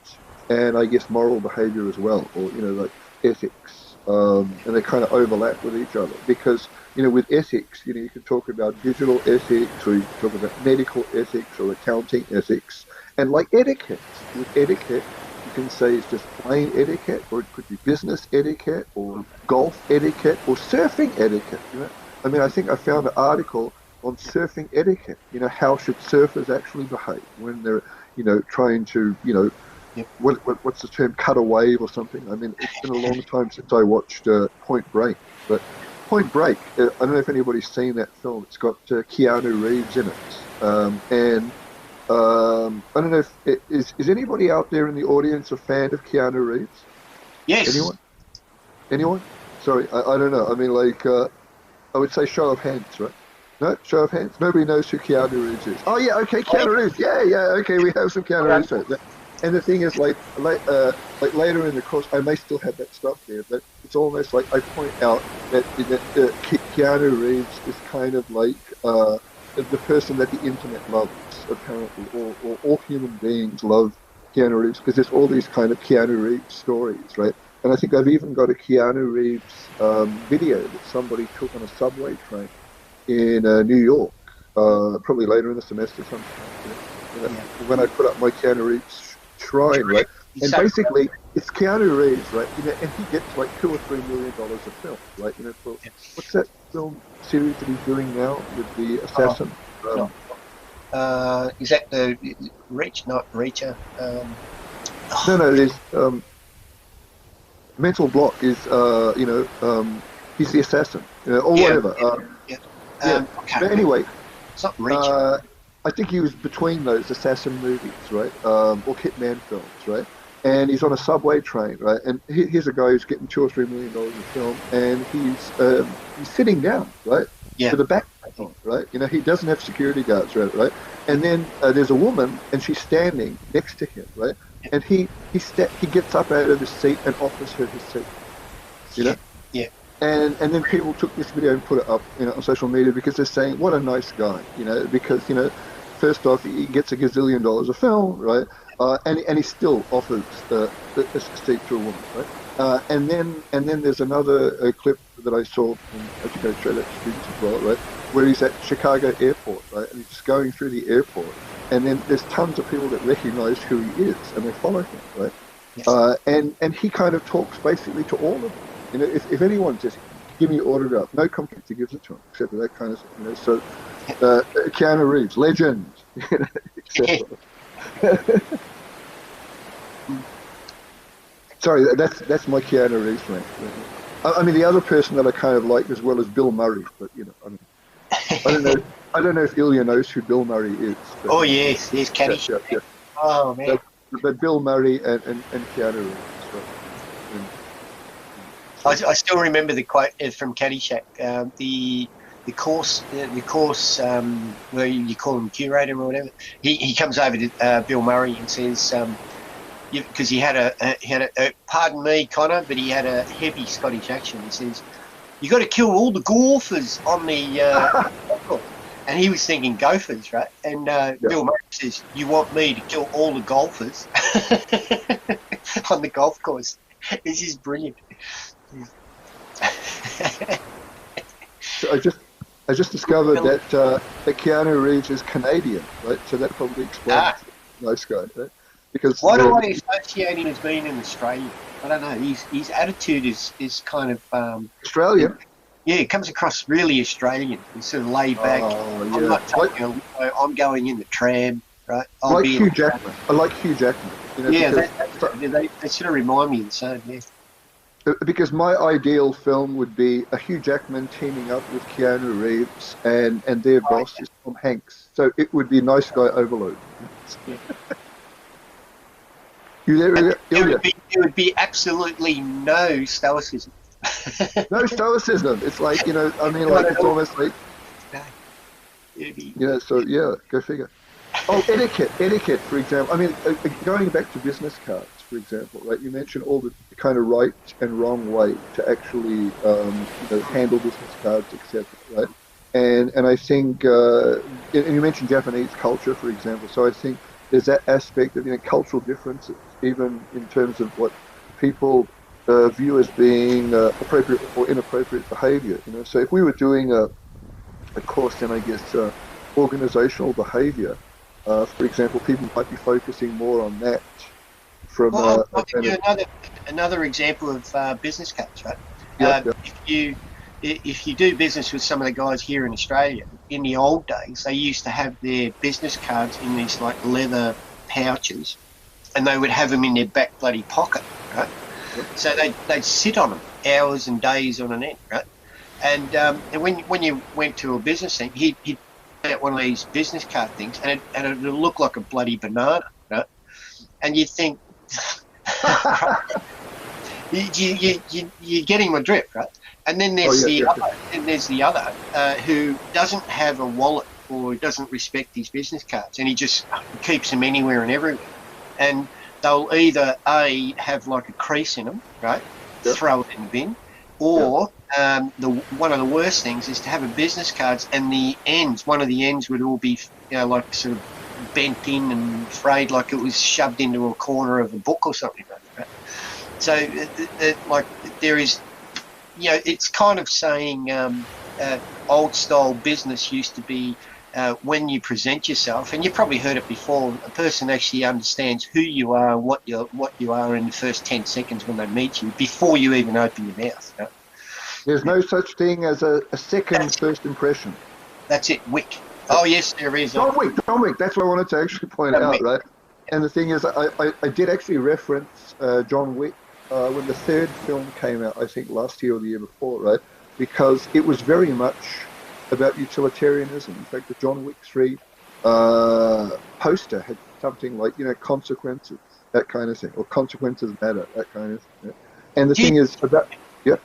and, I guess, moral behavior as well, or like ethics, and they kind of overlap with each other because with ethics, you can talk about digital ethics, or you can talk about medical ethics or accounting ethics, and like etiquette. With etiquette, you can say it's just plain etiquette, or it could be business etiquette, or golf etiquette, or surfing etiquette. I mean, I think I found an article on surfing etiquette. How should surfers actually behave when they're, trying to, what's the term, cut a wave or something? I mean, it's been a long time since I watched Point Break, but Point Break, I don't know if anybody's seen that film. It's got Keanu Reeves in it, and I don't know if is anybody out there in the audience a fan of Keanu Reeves? Yes. Anyone? Sorry, I don't know. I mean, like, I would say show of hands, right? No, show of hands. Nobody knows who Keanu Reeves is. Oh yeah, okay, Keanu Reeves. Yeah, okay, we have some Keanu Reeves. Right? And the thing is, like later in the course, I may still have that stuff there, but it's almost like I point out that Keanu Reeves is kind of like the person that the internet loves, apparently, or all human beings love Keanu Reeves because there's all these kind of Keanu Reeves stories, right? And I think I've even got a Keanu Reeves video that somebody took on a subway train in New York, probably later in the semester sometime. When I put up my Keanu Reeves shrine, right? And basically, it's Keanu Reeves, right? And he gets like $2 or $3 million a film, right? For what's that film series that he's doing now with the assassin? Is that the Reach? Not Reacher. No. There's Mental Block is he's the assassin, or whatever. But anyway, it's not Reacher. I think he was between those assassin movies, right? Or Hitman films, right? and he's on a subway train, right? And here's a guy who's getting $2 or $3 million a film, and he's sitting down, right? Yeah. With a backpack on, right? You know, he doesn't have security guards around, right? And then there's a woman, and she's standing next to him, right? And he gets up out of his seat and offers her his seat, you know? Yeah. And then people took this video and put it up, you know, on social media because they're saying, what a nice guy, you know, because, you know, first off, he gets $1 gazillion a film, right? And he still offers a seat to a woman, right? And then there's another clip that I saw from Educated Straight Out students as well, right? Where he's at Chicago Airport, right? And he's just going through the airport, and then there's tons of people that recognize who he is and they follow him, right? Yes. And he kind of talks basically to all of them. You know, if anyone just give me your autograph, no complex, he gives it to him, except for that kind of stuff, you know. So Keanu Reeves, legend, you know, Sorry, that's my Keanu Reeves friend. I mean, the other person that I kind of like as well is Bill Murray, but you know, I don't know if Ilya knows who Bill Murray is. But, oh yes, Caddyshack. Yeah. Oh man. But Bill Murray and Keanu Reeves. I still remember the quote from Caddyshack. The course where you call him curator or whatever. He comes over to Bill Murray and says, because he had a pardon me, Connor, but he had a heavy Scottish accent. He says, "You got to kill all the golfers on the." And he was thinking gophers, right? And Bill Murray says, "You want me to kill all the golfers on the golf course?" This is brilliant. So I just discovered that Keanu Reeves is Canadian, right? So that probably explains nice guy, right? Because why do I associate him as being an Australian? I don't know. His attitude is kind of Australian. Yeah, it comes across really Australian. He's sort of laid back. Oh, yeah. I'm not taking I'm going in the tram, right? Like Hugh Jackman. I like Hugh Jackman. You know, yeah, they sort of remind me of the same. Yeah. Because my ideal film would be a Hugh Jackman teaming up with Keanu Reeves and their boss is Tom Hanks. So it would be Nice Guy Overload. There would be absolutely no stoicism. No stoicism. It's like, you know, I mean, like, it's almost like, you know, so yeah, go figure. Oh, etiquette, for example. I mean, going back to business cards, for example, right? You mentioned all the kind of right and wrong way to actually, you know, handle business cards, etc. Right? And I think, and you mentioned Japanese culture, for example. So I think there's that aspect of, you know, cultural differences, even in terms of what people view as being appropriate or inappropriate behavior. You know, so if we were doing a course in, I guess, organizational behavior, for example, people might be focusing more on that. From I'll give you another example of business cards, right? If you do business with some of the guys here in Australia, in the old days, they used to have their business cards in these like leather pouches, and they would have them in their back bloody pocket, right? So they'd sit on them hours and days on an end, right? And when you went to a business thing, he'd out one of these business card things, and it would look like a bloody banana, right? And you'd think, you're getting my drift, right? And then there's the other who doesn't have a wallet or doesn't respect his business cards, and he just keeps them anywhere and everywhere. And they'll either have like a crease in them, right? Yep. Throw it in the bin, or one of the worst things is to have a business cards and one of the ends would all be, you know, like sort of bent in and frayed, like it was shoved into a corner of a book or something like that. So, like, there is, you know, it's kind of saying old style business used to be when you present yourself, and you've probably heard it before, a person actually understands who you are and what you are in the first 10 seconds when they meet you, before you even open your mouth. You know? There's no such thing as a second first impression. That's it, Wick. Oh, yes, there is. John Wick, that's what I wanted to actually point out, right? And the thing is, I did actually reference John Wick when the third film came out, I think last year or the year before, right? Because it was very much about utilitarianism. In fact, the John Wick 3 poster had something like, you know, consequences that kind of thing, or consequences matter, that kind of thing. And the Do you, thing is about, yeah,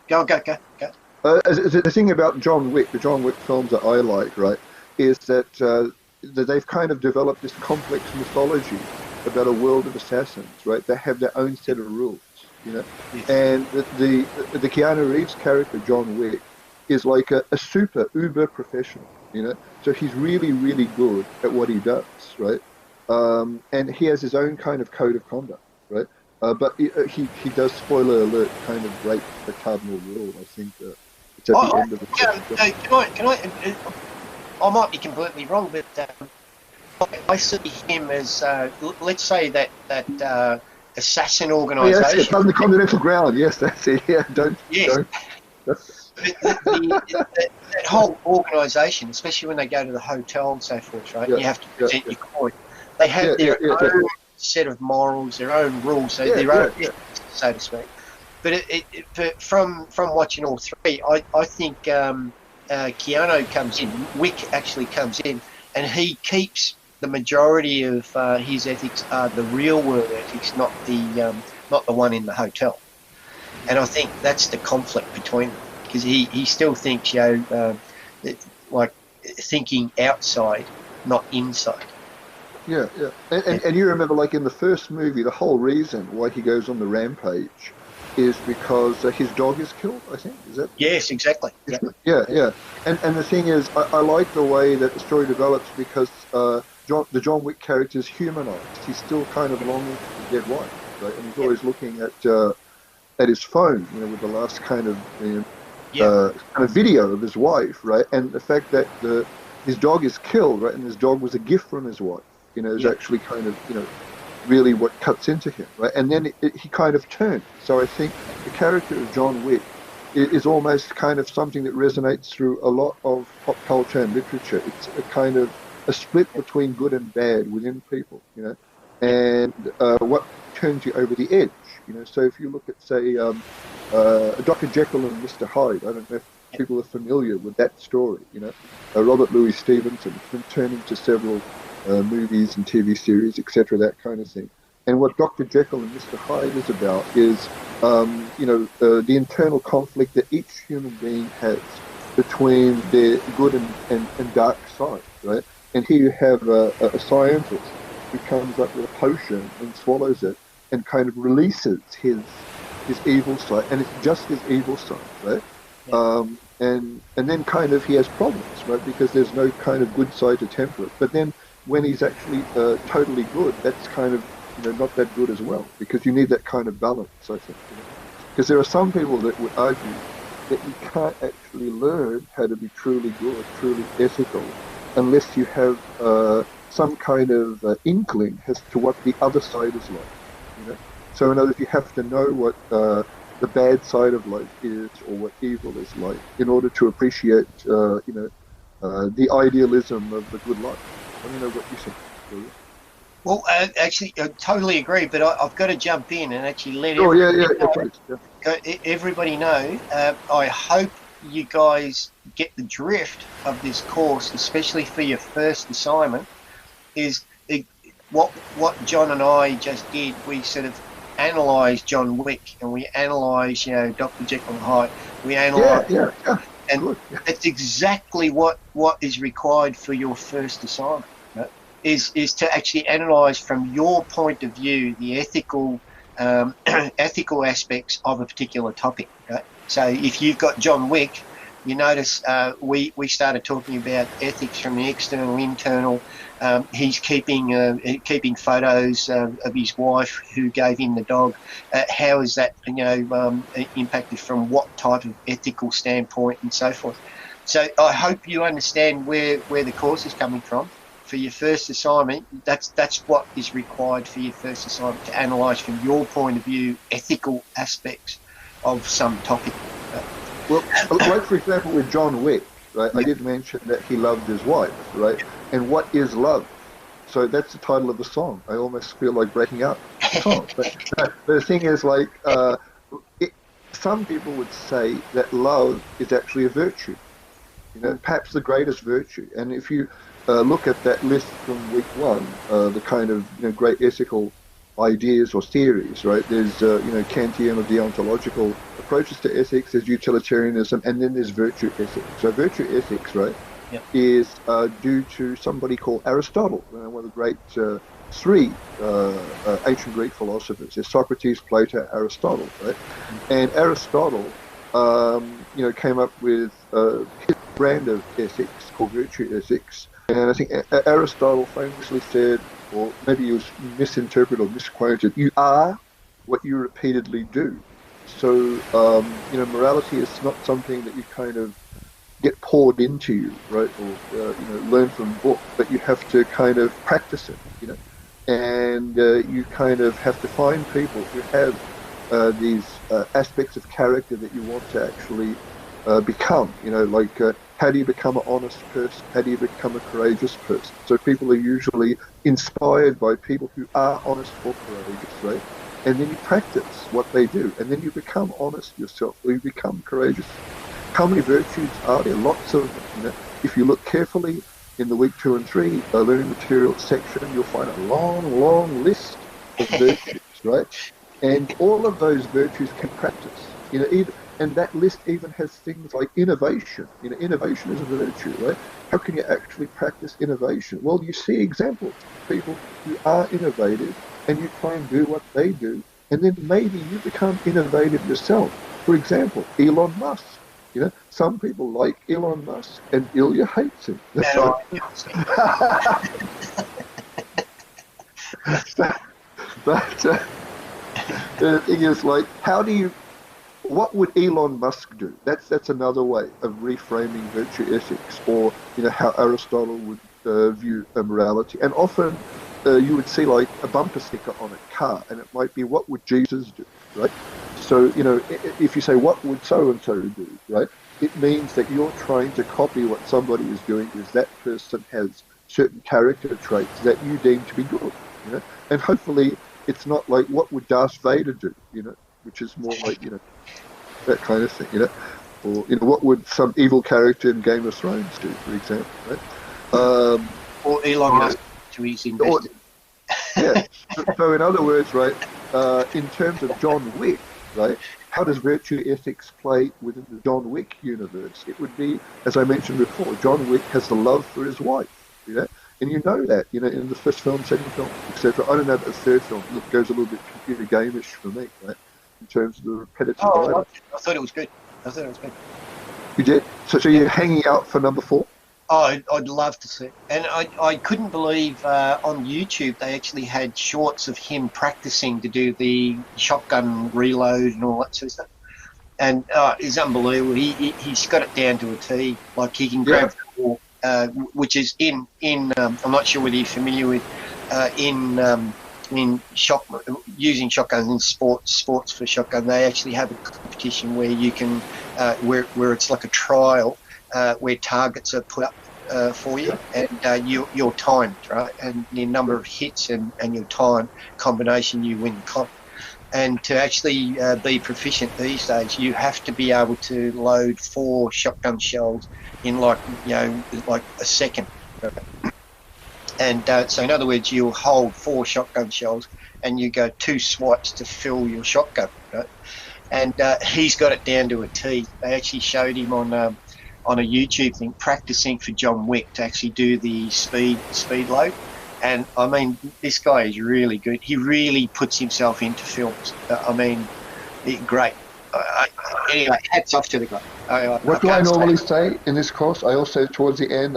go. the thing about John Wick, the John Wick films that I like, right, is that they've kind of developed this complex mythology about a world of assassins, right? They have their own set of rules, you know. Yes. And the Keanu Reeves character, John Wick, is like a super uber professional, you know. So he's really, really good at what he does, right? And he has his own kind of code of conduct, right? But he does, spoiler alert, kind of break the cardinal rule. I think it's at the end of the I might be completely wrong, but I see him as, let's say that assassin Oh, yes, organisation. it's on the continental ground. Yes, that's it. Yeah, don't. Yes. Don't. That whole organisation, especially when they go to the hotel and so forth, right? Yeah, you have to yeah, present your coin. They have their own set of morals, their own rules, so their own, so to speak. But but from watching all three, I think Keanu comes in, Wick actually comes in, and he keeps the majority of his ethics are the real world ethics, not the one in the hotel. And I think that's the conflict between them, because he still thinks, like thinking outside, not inside. Yeah, yeah. And you remember, like in the first movie, the whole reason why he goes on the rampage is because his dog is killed, I think. Is that? Yes, exactly. Yeah. Yeah. And the thing is, I like the way that the story develops, because the John Wick character is humanized. He's still kind of longing for his dead wife, right? And he's always looking at his phone, you know, with the last kind of kind of video of his wife, right? And the fact that his dog is killed, right? And his dog was a gift from his wife, you know, is actually kind of, you know, really what cuts into him, right? And then he kind of turns. So I think the character of John Wick is almost kind of something that resonates through a lot of pop culture and literature. It's a kind of a split between good and bad within people, you know, and what turns you over the edge, you know. So if you look at, say, Dr. Jekyll and Mr. Hyde, I don't know if people are familiar with that story, you know. Robert Louis Stevenson. It's been turned into several movies and TV series, etc., that kind of thing. And what Dr. Jekyll and Mr. Hyde is about is, the internal conflict that each human being has between their good and dark side, right? And here you have a scientist who comes up with a potion and swallows it and kind of releases his evil side, and it's just his evil side, right? Yeah. And then kind of he has problems, right? Because there's no kind of good side to temper it. But then when he's actually totally good, that's kind of, you know, not that good as well, because you need that kind of balance, I think. You know? Because there are some people that would argue that you can't actually learn how to be truly good, truly ethical, unless you have some kind of inkling as to what the other side is like. You know? So in other words, you have to know what the bad side of life is, or what evil is like, in order to appreciate, the idealism of the good life. I don't know what you think, Julia. Well, actually, I totally agree, but I've got to jump in and actually let everybody know. I hope you guys get the drift of this course, especially for your first assignment, is what John and I just did. We sort of analysed John Wick, and we analysed, Dr. Jekyll and Hyde. We analysed, and good. That's exactly what is required for your first assignment. Is to actually analyse from your point of view the ethical aspects of a particular topic. Right? So if you've got John Wick, you notice we started talking about ethics from the external, internal. He's keeping photos of his wife who gave him the dog. How is that impacted from what type of ethical standpoint and so forth? So I hope you understand where the course is coming from. For your first assignment, that's what is required for your first assignment, to analyse from your point of view ethical aspects of some topic. Well, like for example with John Wick, right? Yeah. I did mention that he loved his wife, right? And what is love? So that's the title of the song. I almost feel like breaking up the song. But the thing is, like, some people would say that love is actually a virtue, perhaps the greatest virtue. And if you look at that list from week one, the kind of great ethical ideas or theories, right? There's, Kantian or deontological approaches to ethics, there's utilitarianism, and then there's virtue ethics. So virtue ethics, right, Yep. is due to somebody called Aristotle, one of the great three ancient Greek philosophers. There's Socrates, Plato, Aristotle, right? And Aristotle, came up with his brand of ethics called virtue ethics. And I think Aristotle famously said, or maybe he was misinterpreted or misquoted, you are what you repeatedly do. So, morality is not something that you kind of get poured into you, right, or learn from a book, but you have to kind of practice it, and you kind of have to find people who have these aspects of character that you want to actually become, how do you become an honest person? How do you become a courageous person? So people are usually inspired by people who are honest or courageous, right? And then you practice what they do, and then you become honest yourself, or you become courageous. How many virtues are there? Lots of them. If you look carefully in the week 2 and 3 learning materials section, you'll find a long, long list of virtues, right? And all of those virtues can practice. And that list even has things like innovation. Innovation is a virtue, right? How can you actually practice innovation? Well, you see examples of people who are innovative, and you try and do what they do, and then maybe you become innovative yourself. For example, Elon Musk. Some people like Elon Musk, and Ilya hates him. But the thing is, what would Elon Musk do? That's another way of reframing virtue ethics, or how Aristotle would view morality. And often you would see like a bumper sticker on a car, and it might be, what would Jesus do, right? So if you say, what would so and so do, right? It means that you're trying to copy what somebody is doing, because that person has certain character traits that you deem to be good, And hopefully it's not like, what would Darth Vader do, which is more like, that kind of thing, or what would some evil character in Game of Thrones do, for example, right? Or Elon Musk to his investors. Yeah. So in other words, right, in terms of John Wick, right, how does virtue ethics play within the John Wick universe? It would be, as I mentioned before, John Wick has the love for his wife, and that, in the first film, second film, etc. I don't know about the third film. It goes a little bit computer game-ish for me, right, in terms of the repetitive dialogue. I thought it was good. You did? So you're hanging out for number 4? Oh, I'd love to see it. And I couldn't believe on YouTube they actually had shorts of him practicing to do the shotgun reload and all that sort of stuff. And it's unbelievable. He's got it down to a T. Like, he can grab the ball, which is in I'm not sure whether you're familiar with in using shotguns in sports for shotgun. They actually have a competition where you can where it's like a trial. Where targets are put up for you, and you're timed, right? And the number of hits and your time combination, you win the comp. And to actually be proficient these days, you have to be able to load 4 shotgun shells in like a second. And so in other words, you'll hold 4 shotgun shells and you go 2 swipes to fill your shotgun, right? And he's got it down to a T. They actually showed him on a YouTube thing, practicing for John Wick to actually do the speed load. And I mean, this guy is really good. He really puts himself into films. Great. Anyway, hats off to the guy. What do I normally say in this course? I also, towards the end,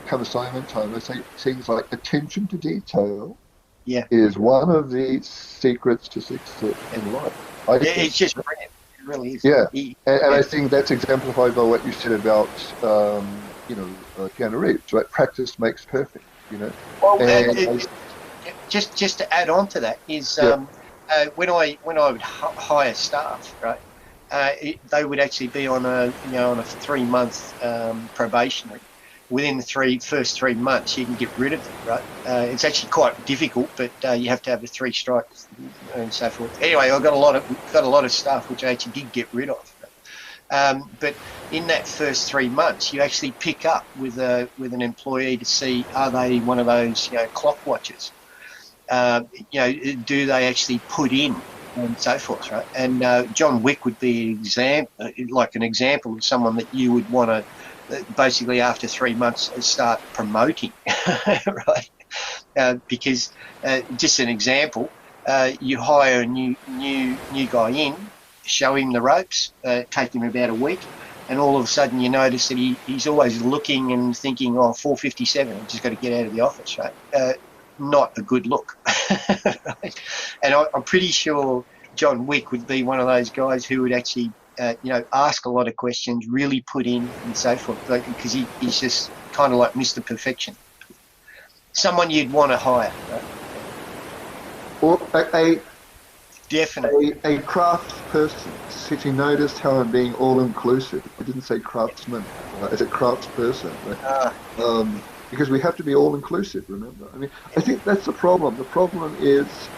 come assignment time, I say things like attention to detail is one of the secrets to success in life. It's just brilliant. Really is. Yeah, and I think that's exemplified by what you said about, Keanu Reeves, right? Practice makes perfect, Well, just to add on to that is when I would hire staff, right? They would actually be on a 3-month probationary. Within the first 3 months, you can get rid of them, right? It's actually quite difficult, but you have to have the 3 strikes and so forth. Anyway, I've got a lot of staff which I actually did get rid of. But in that first 3 months, you actually pick up with an employee to see, are they one of those clock watchers? do they actually put in and so forth, right? And John Wick would be an example of someone that you would want to basically after 3 months start promoting, right? Because just an example, you hire a new guy in, show him the ropes, take him about a week, and all of a sudden you notice that he's always looking and thinking, 4:57, I've just got to get out of the office, right? Not a good look. Right? And I'm pretty sure John Wick would be one of those guys who would actually ask a lot of questions, really put in and so forth, because he's just kind of like Mr. Perfection. Someone you'd want to hire, right? Or Definitely. A craftsperson. If you noticed how I'm being all-inclusive, I didn't say craftsman, as a craftsperson. Right? Because we have to be all-inclusive, remember? I mean, I think that's the problem. The problem is,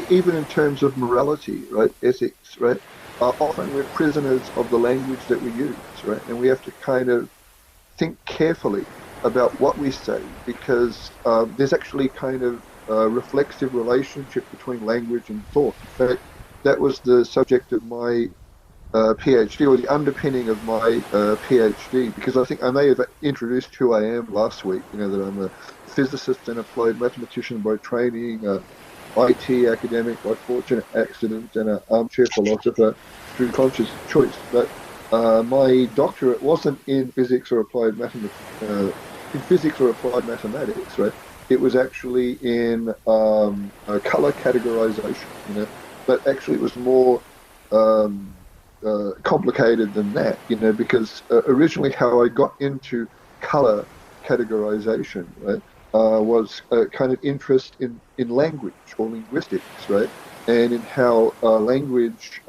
even in terms of morality, right, ethics, right, often we're prisoners of the language that we use, right? And we have to kind of think carefully about what we say, because there's actually kind of a reflexive relationship between language and thought. In fact, that was the subject of my PhD, or the underpinning of my PhD, because I think I may have introduced who I am last week, that I'm a physicist and applied mathematician by training, IT academic by fortunate accident, and an armchair philosopher through conscious choice. But my doctorate wasn't in physics or applied mathematics, right? It was actually in color categorization, but actually it was more complicated than that, because originally how I got into color categorization, right, was a kind of interest in language or linguistics, right, and in how language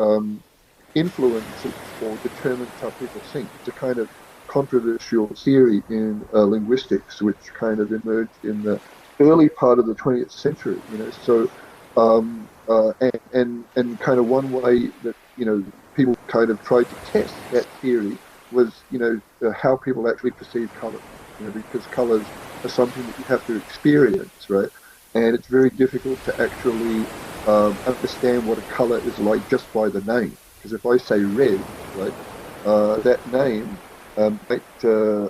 influences or determines how people think. It's a kind of controversial theory in linguistics, which kind of emerged in the early part of the 20th century, So, and kind of one way that people kind of tried to test that theory was, how people actually perceive colors, because colors are something that you have to experience, right? And it's very difficult to actually understand what a color is like just by the name. Because if I say red, right, that name might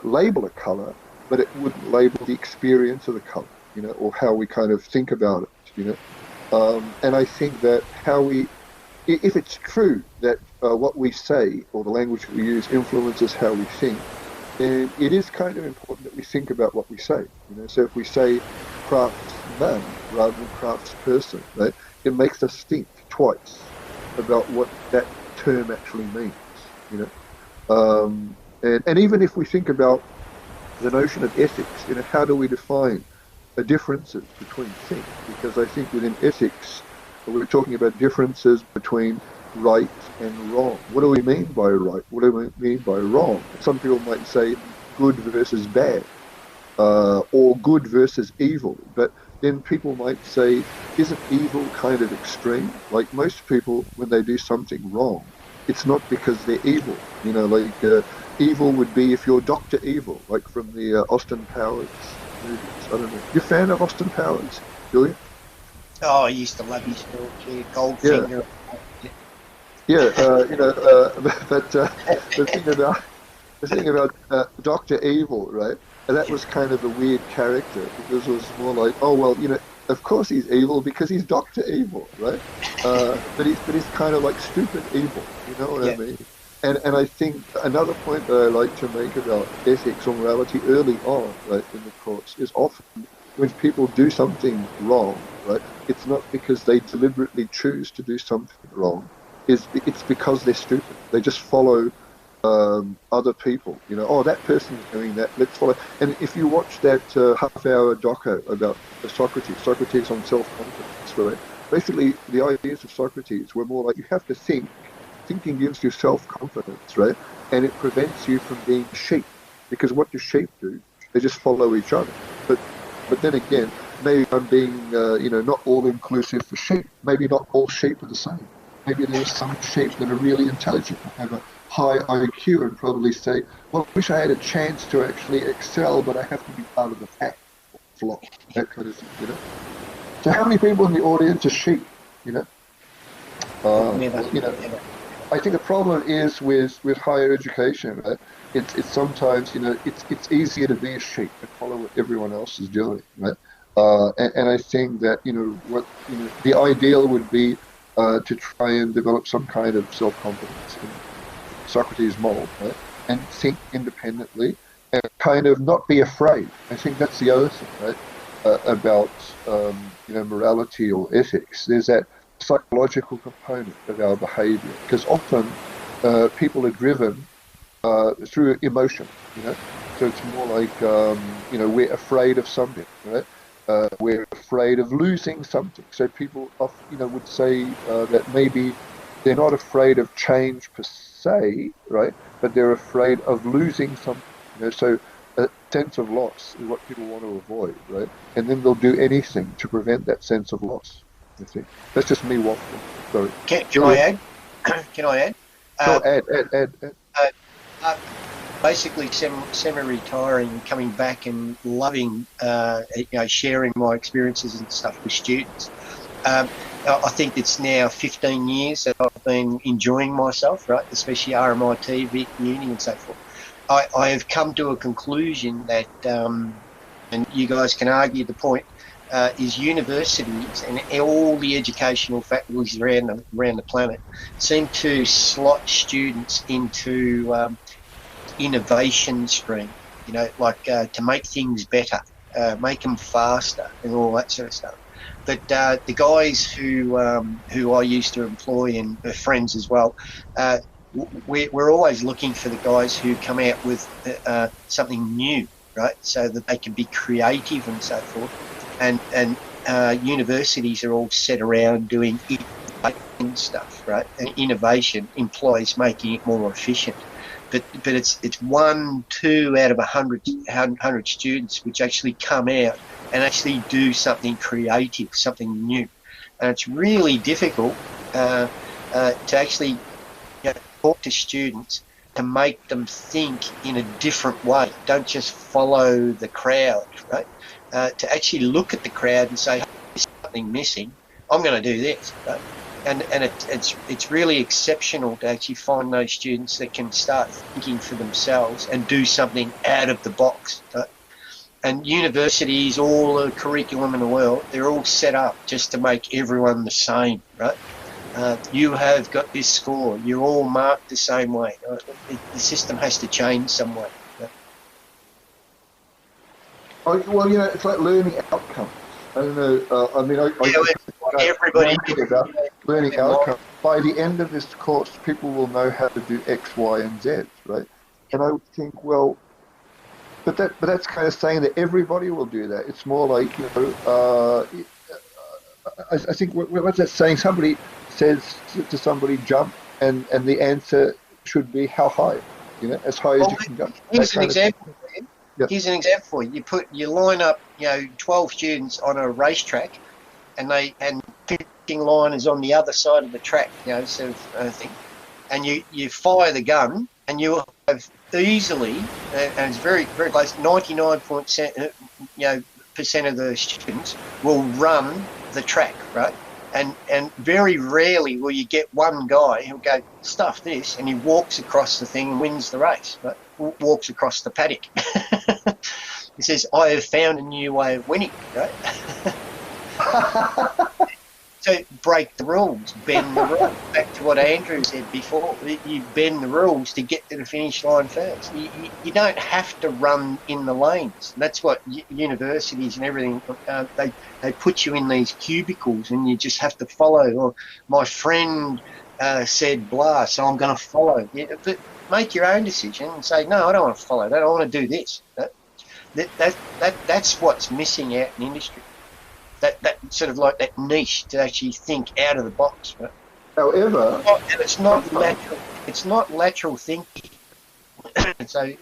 label a color, but it wouldn't label the experience of the color, or how we kind of think about it, and I think that if it's true that what we say or the language we use influences how we think, then it is kind of important that we think about what we say. So if we say craftsman rather than craftsperson, right, it makes us think twice about what that term actually means. And even if we think about the notion of ethics, how do we define the differences between things? Because I think within ethics, we're talking about differences between right and wrong. What do we mean by right? What do we mean by wrong? Some people might say good versus bad, or good versus evil. But then people might say, isn't evil kind of extreme? Like most people, when they do something wrong, it's not because they're evil. Evil would be if you're Dr. Evil, like from the Austin Powers movies. I don't know. You a fan of Austin Powers, Julia? Oh, I used to love his film, Goldfinger. Yeah, but the thing about Dr. Evil, right? And that was kind of a weird character, because it was more like, oh well, of course he's evil because he's Dr. Evil, right? But he's kind of like stupid evil, you know what I mean? And I think another point that I like to make about ethics or morality early on, right, in the course, is often when people do something wrong, right, it's not because they deliberately choose to do something wrong. It's because they're stupid. They just follow other people. Oh, that person's doing that, let's follow. And if you watch that half-hour doco about Socrates on self-confidence, right, basically the ideas of Socrates were more like you have to think. Thinking gives you self-confidence, right? And it prevents you from being sheep, because what do sheep do? They just follow each other. But then again, maybe I'm being, not all-inclusive for sheep. Maybe not all sheep are the same. Maybe there's some sheep that are really intelligent, have a high IQ, and probably say, well, I wish I had a chance to actually excel, but I have to be part of the pack, flock, that kind of thing, So how many people in the audience are sheep? You know, Never, you know. never. I think the problem is with higher education, right? It's sometimes, you know, it's easier to be a sheep and follow what everyone else is doing, right? And I think that, you know, what, you know, the ideal would be to try and develop some kind of self-confidence in Socrates' mold, right? And think independently and kind of not be afraid. I think that's the other thing, right? About you know, morality or ethics. There's that psychological component of our behavior because often people are driven through emotion, you know. So it's more like you know, we're afraid of something, right? We're afraid of losing something. So people, you know, would say that maybe they're not afraid of change per se, right? But they're afraid of losing something. You know, so a sense of loss is what people want to avoid, right? And then they'll do anything to prevent that sense of loss. I think that's just me waffling. Sorry. Can I Julian, add? Can I add? sure, add. Uh, uh, Basically, semi-retiring, coming back and loving, you know, sharing my experiences and stuff with students. I think it's now 15 years that I've been enjoying myself, right? Especially RMIT, uni, and so forth. I have come to a conclusion that, and you guys can argue the point, is universities and all the educational faculties around the planet seem to slot students into innovation stream, you know, like to make things better, make them faster, and all that sort of stuff. But the guys who I used to employ and friends as well, we're always looking for the guys who come out with something new, right? So that they can be creative and so forth. And universities are all set around doing innovation stuff, right? And innovation implies making it more efficient. But it's 1, 2 out of 100 students which actually come out and actually do something creative, something new, and it's really difficult to actually, you know, talk to students to make them think in a different way. Don't just follow the crowd, right? To actually look at the crowd and say, hey, there's something missing. I'm going to do this, right? And it's really exceptional to actually find those students that can start thinking for themselves and do something out of the box. Right? And universities, all the curriculum in the world, they're all set up just to make everyone the same, right? You have got this score. You're all marked the same way. Right? The system has to change some way. Right? Oh, well, you know, it's like learning outcomes. I don't know. I mean, Everybody about learning outcomes. By the end of this course, people will know how to do X, Y, and Z, right? And I would think, well, but that's kind of saying that everybody will do that. It's more like, you know, I think what's that saying? Somebody says to somebody, jump, and the answer should be how high, you know, as high as you can jump. Here's an example. Yep. Here's an example for you. You line up, you know, 12 students on a racetrack, and finishing line is on the other side of the track, you know, sort of thing. And you fire the gun, and you have easily, and it's very very close, 99% of the students will run the track, right? And very rarely will you get one guy who'll go, stuff this, and he walks across the thing and wins the race, right? Walks across the paddock. He says, I have found a new way of winning, right? So break the rules, bend the rules. Back to what Andrew said before, you bend the rules to get to the finish line first. You don't have to run in the lanes. That's what universities and everything, they put you in these cubicles and you just have to follow. Or my friend said blah, so I'm going to follow. Yeah, but make your own decision and say, no, I don't want to follow that. I want to do this. That's what's missing out in industry. That sort of like that niche to actually think out of the box. Right? However, and it's not lateral. It's not lateral thinking. So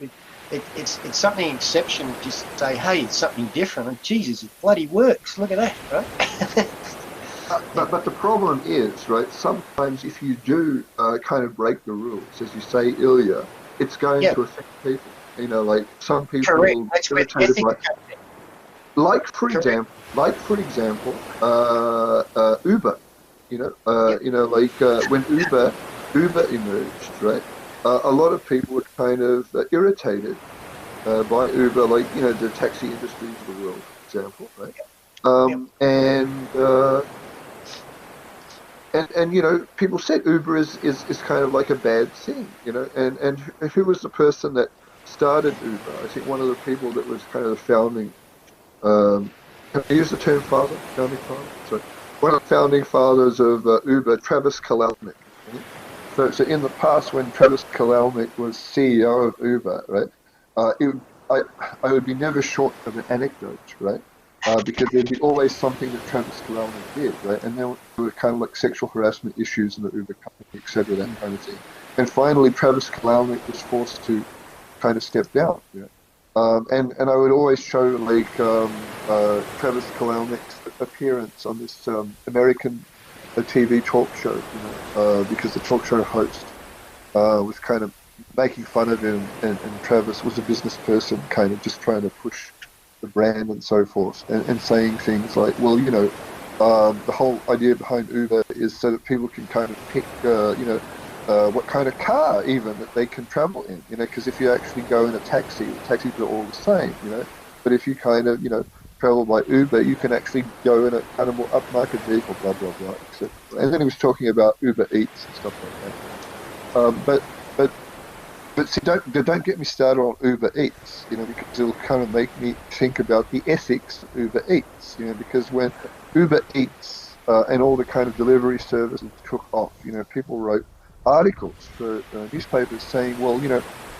it's something exceptional. Just say, hey, it's something different. And Jesus, it bloody works. Look at that, right? but the problem is, right? Sometimes if you do kind of break the rules, as you say earlier, it's going to affect people. You know, like some people. Correct. That's where ethics comes in. for example, Uber. When Uber emerged, right? A lot of people were kind of irritated by Uber, the taxi industries of the world, for example, right? And people said Uber is kind of like a bad thing, and who was the person that started Uber? I think one of the people that was kind of the founding, can I use the term founding father? So one of the founding fathers of Uber, Travis Kalanick. So in the past, when Travis Kalanick was CEO of Uber, right, I would be never short of an anecdote, right? Because there'd be always something that Travis Kalanick did, right? And there were kind of like sexual harassment issues in the Uber company, etc., that kind of thing. And finally, Travis Kalanick was forced to kind of step down, and I would always show Travis Kalanick's appearance on this American TV talk show, because the talk show host was kind of making fun of him, and Travis was a business person, kind of just trying to push the brand and so forth, and saying things like, well, the whole idea behind Uber is so that people can kind of pick, what kind of car even that they can travel in, because if you actually go in a taxi, the taxis are all the same, but if you kind of, travel by Uber, you can actually go in a kind of more upmarket vehicle, blah, blah, blah, etc. And then he was talking about Uber Eats and stuff like that. But see, don't get me started on Uber Eats, because it'll kind of make me think about the ethics of Uber Eats, because when Uber Eats and all the kind of delivery services took off, people wrote articles for newspapers saying, well,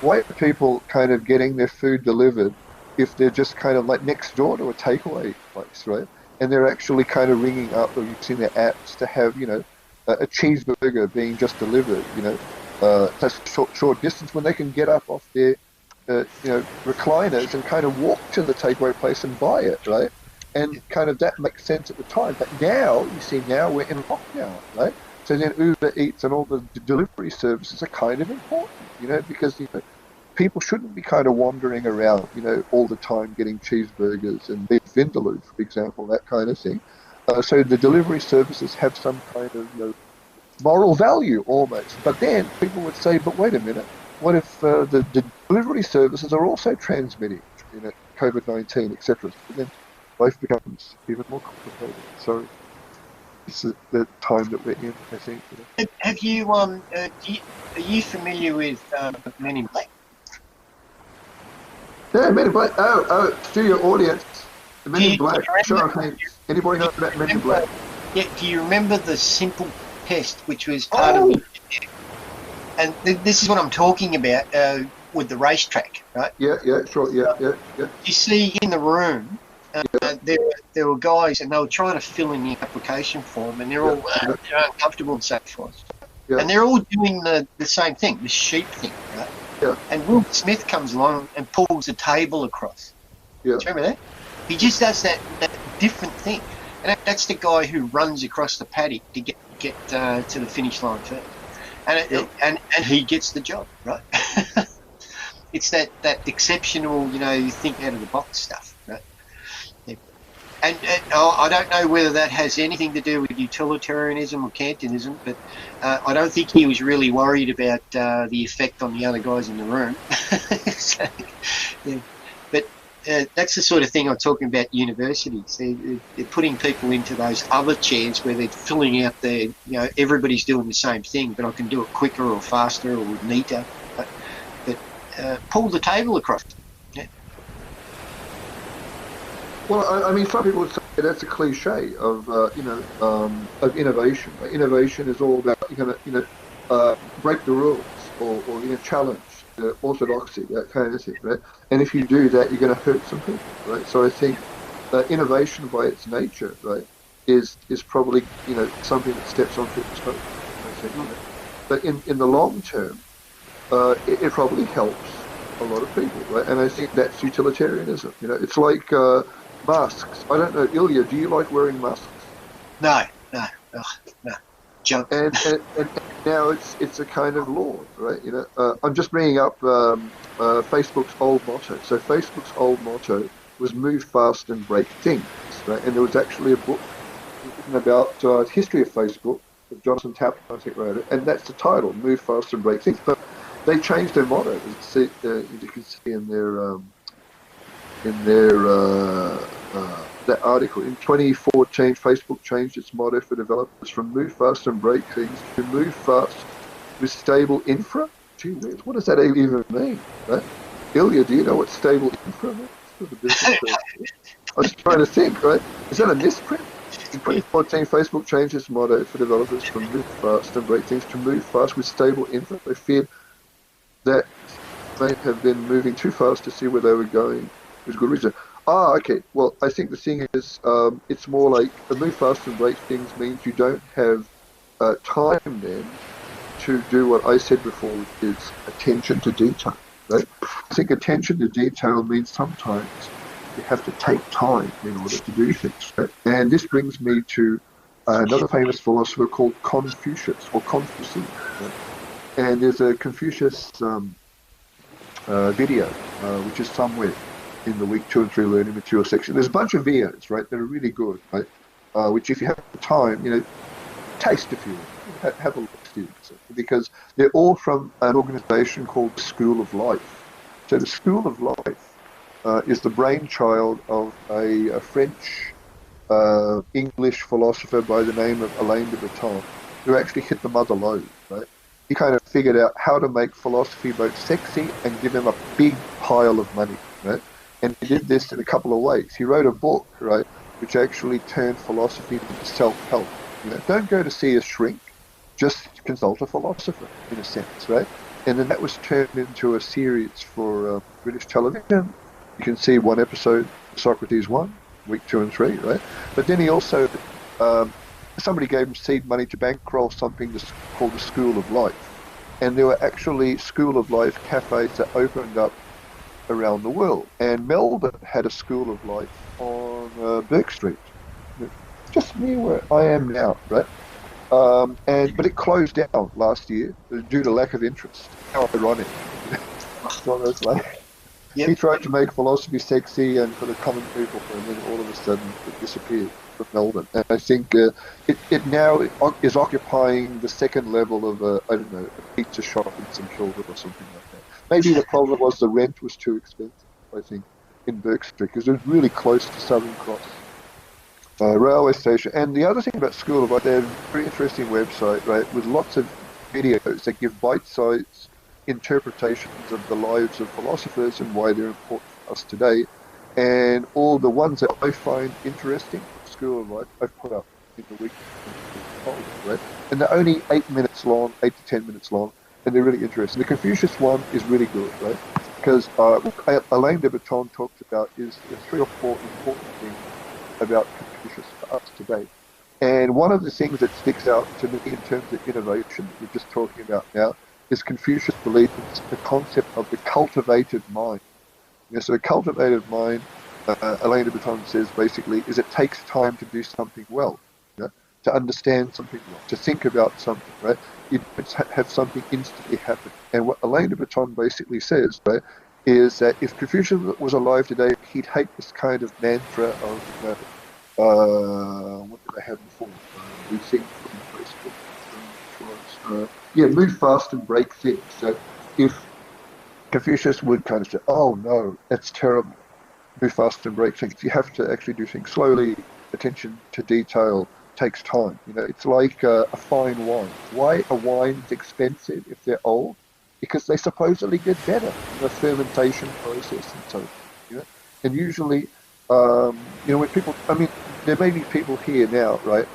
why are people kind of getting their food delivered if they're just kind of like next door to a takeaway place, right? And they're actually kind of ringing up or using their apps to have, a cheeseburger being just delivered, that's short distance when they can get up off their, recliners and kind of walk to the takeaway place and buy it, right? And kind of that makes sense at the time. But now, now we're in lockdown, right? So then Uber Eats and all the delivery services are kind of important, because, people shouldn't be kind of wandering around, all the time getting cheeseburgers and beef vindaloo, for example, that kind of thing. So the delivery services have some kind of, moral value almost. But then people would say, but wait a minute, what if the delivery services are also transmitting, COVID-19, etc.? So then life becomes even more complicated. So it's the time that we're in, I think. Have you are you familiar with Men in Black? Yeah, Men in Black. Oh, studio audience. The Men in Black. Sure, okay. Anybody know about Men in Black? Yeah. Do you remember the simple test, which was part of the? And this is what I'm talking about with the racetrack, right? Yeah, sure, yeah. You see in the room, there were guys, and they were trying to fill in the application form, and they're all they're uncomfortable and so forth. Yeah. And they're all doing the same thing, the sheep thing, right? Yeah. And Will Smith comes along and pulls the table across. Yeah. Do you remember that? He just does that different thing, and that's the guy who runs across the paddock to get to the finish line first, and he gets the job, right? It's that exceptional, you think out of the box stuff, right? Yeah. And I don't know whether that has anything to do with utilitarianism or Kantianism, but I don't think he was really worried about the effect on the other guys in the room. So, yeah. But that's the sort of thing I'm talking about. Universities, they're putting people into those other chairs where they're filling out their, everybody's doing the same thing, but I can do it quicker or faster or neater. But pull the table across. Yeah. Well, I mean, some people would say that's a cliche of of innovation. Innovation is all about break the rules or challenge the orthodoxy, that kind of thing, right? And if you do that, you're going to hurt some people, right? So I think that innovation by its nature, right, is probably something that steps on people's toes. I think, but in the long term, it probably helps a lot of people, right? And I think that's utilitarianism. It's like masks. I don't know, Ilya, do you like wearing masks? No. Junk. And now it's a kind of law, right? I'm just bringing up Facebook's old motto. So Facebook's old motto was Move Fast and Break Things, right? And there was actually a book written about the history of Facebook. Jonathan Tapper, I think, wrote it, and that's the title, Move Fast and Break Things. But they changed their motto, as you can see in their that article. In 2014, Facebook changed its motto for developers from Move Fast and Break Things to Move Fast with Stable Infra. Gee whiz, what does that even mean? Right? Ilya, do you know what stable infra means? I was trying to think, right? Is that a misprint? In 2014, Facebook changed its motto for developers from Move Fast and Break Things to Move Fast with Stable Infra. They feared that they have been moving too fast to see where they were going. With good reason. Okay. Well, I think the thing is, it's more like the Move Fast and Break Things means you don't have time then to do what I said before, which is attention to detail. Right? I think attention to detail means sometimes you have to take time in order to do things. Right? And this brings me to another famous philosopher called Confucius, or Confucius. Right? And there's a Confucius video, which is somewhere in the week 2 and 3 learning material section. There's a bunch of videos, right, that are really good, right? Which, if you have the time, taste a few, have a look, students, because they're all from an organization called the School of Life. So the School of Life is the brainchild of a French English philosopher by the name of Alain de Botton, who actually hit the mother lode, right? He kind of figured out how to make philosophy both sexy and give him a big pile of money, right? And he did this in a couple of ways. He wrote a book, right, which actually turned philosophy into self-help. Don't go to see a shrink, just consult a philosopher, in a sense, right? And then that was turned into a series for British television. You can see one episode, Socrates 1, week 2 and 3, right? But then he also, somebody gave him seed money to bankroll something called the School of Life. And there were actually School of Life cafes that opened up around the world. And Melbourne had a School of Life on Burke Street, just near where I am now, right? But it closed down last year due to lack of interest. How ironic. He tried to make philosophy sexy and for the common people, and then all of a sudden it disappeared from Melbourne. And I think it now is occupying the second level of a pizza shop in St Kilda or something like that. Maybe the problem was the rent was too expensive, I think, in Burke Street, because it was really close to Southern Cross railway station. And the other thing about School of Life, they have a very interesting website, right, with lots of videos that give bite-sized interpretations of the lives of philosophers and why they're important for us today. And all the ones that I find interesting, School of Life, I've put up in the week, right? And they're only 8 minutes long, 8 to 10 minutes long, and they're really interesting. The Confucius one is really good, right? Because Alain de Botton talked about is 3 or 4 important things about Confucius for us today. And one of the things that sticks out to me in terms of innovation, we're just talking about now, is Confucius believed in the concept of the cultivated mind. So the cultivated mind, Alain de Botton says basically, is it takes time to do something well, to understand something well, to think about something, right? You don't have something instantly happen. And what Alain de Botton basically says, right, is that if Confucius was alive today, he'd hate this kind of mantra of, what did I have before? We think from Facebook. Move fast and break things. So if Confucius would kind of say, oh no, that's terrible, move fast and break things. You have to actually do things slowly. Attention to detail takes time. It's like a fine wine. Why a wine is expensive if they're old? Because they supposedly get better in the fermentation process and so on. And usually, when people, there may be people here now, right,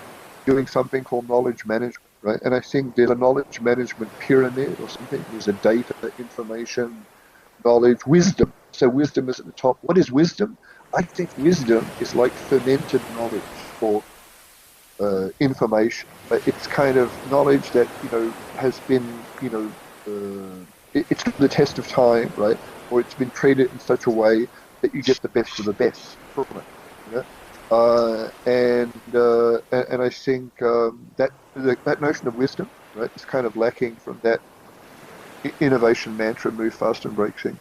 doing something called knowledge management, right? And I think there's a knowledge management pyramid or something. There's a data, information, knowledge, wisdom. So wisdom is at the top. What is wisdom? I think wisdom is like fermented knowledge or information. It's kind of knowledge that, has been, it's the test of time, right? Or it's been treated in such a way that you get the best of the best from it. And I think that notion of wisdom, right, is kind of lacking from that innovation mantra: move fast and break things.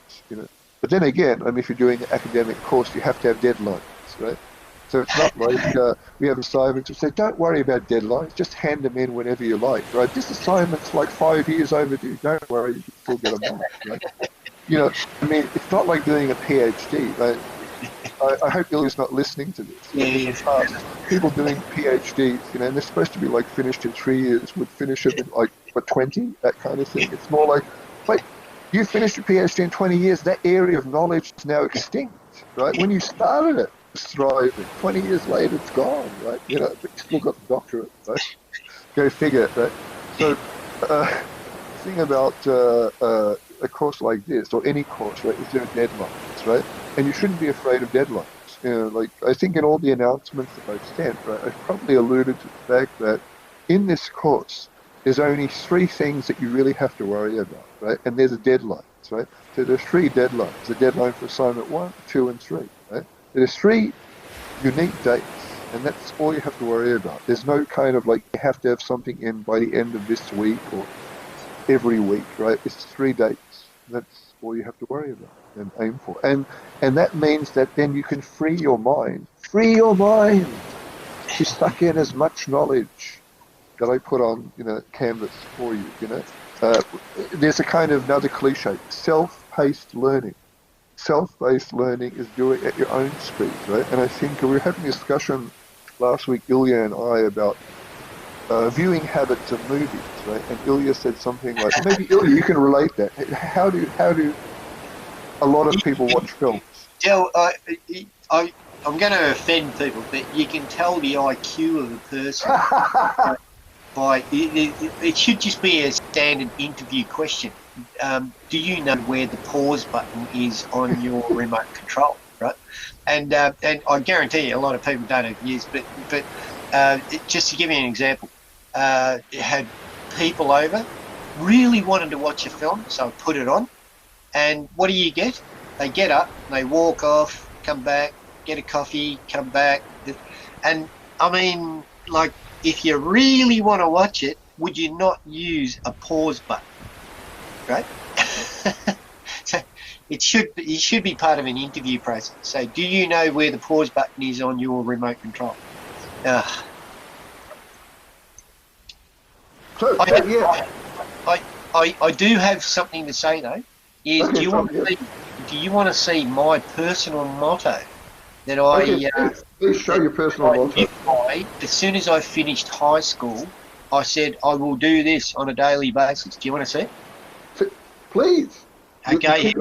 But then again, I mean, if you're doing an academic course, you have to have deadlines, right? So it's not like we have assignments to say, don't worry about deadlines, just hand them in whenever you like, right? This assignment's like 5 years overdue. Don't worry, you can still get them on, right? You know, I mean, it's not like doing a PhD. Right? I hope Ilya's not listening to this. Yeah, In the past, people doing PhDs, you know, and they're supposed to be like finished in 3 years, would finish it in like, what, 20, that kind of thing. It's more like, wait, you finished your PhD in 20 years, that area of knowledge is now extinct, right? When you started it, it was thriving. 20 years later, it's gone, right? You know, but you still got the doctorate, right? Go figure, right? So, the thing about a course like this, or any course, right, is there are deadlines, right? And you shouldn't be afraid of deadlines. You know, like, I think in all the announcements that I've sent, right, I've probably alluded to the fact that in this course, there's only 3 things that you really have to worry about, right? And there's a deadline, right? So there's 3 deadlines. The deadline for assignment 1, 2, and 3, right? There's 3 unique dates, and that's all you have to worry about. There's no kind of like, you have to have something in by the end of this week or every week, right? It's 3 dates. That's all you have to worry about and aim for. And that means that then you can free your mind to suck in as much knowledge that I put on, you know, canvas for you, you know. There's a kind of another cliche, self-paced learning. Self-paced learning is doing it at your own speed, right? And I think we were having a discussion last week, Ilya and I, about viewing habits of movies, right? And Ilya said something like, maybe Ilya, you can relate that. How do a lot of people watch films? Del, I'm going to offend people, but you can tell the IQ of a person by it should just be a standard interview question. Do you know where the pause button is on your remote control, right? And I guarantee you, a lot of people don't have used, but just to give you an example, had people over, really wanted to watch a film, so I put it on, and what do you get? They get up, they walk off, come back, get a coffee, come back, and I mean, like, if you really want to watch it, would you not use a pause button, right? So it should be part of an interview process. So, do you know where the pause button is on your remote control? So, yeah. I do have something to say though. Is Okay, do you want to see my personal motto that I please show your personal motto. as soon as I finished high school, I said I will do this on a daily basis. Do you want to see it? Please. Okay.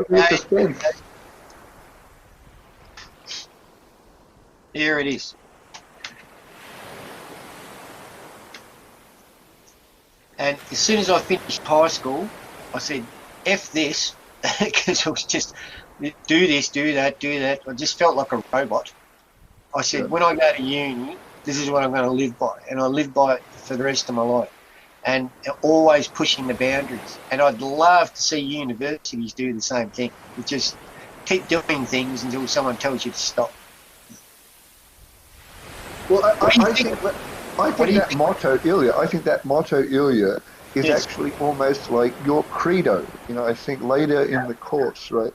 Here it is. And as soon as I finished high school, I said, F this, because I was just, do this, do that, do that. I just felt like a robot. I said, when I go to uni, this is what I'm going to live by. And I live by it for the rest of my life. And always pushing the boundaries. And I'd love to see universities do the same thing. You just keep doing things until someone tells you to stop. Well, I think that motto, Ilya, is actually almost like your credo. You know, I think later in the course, right?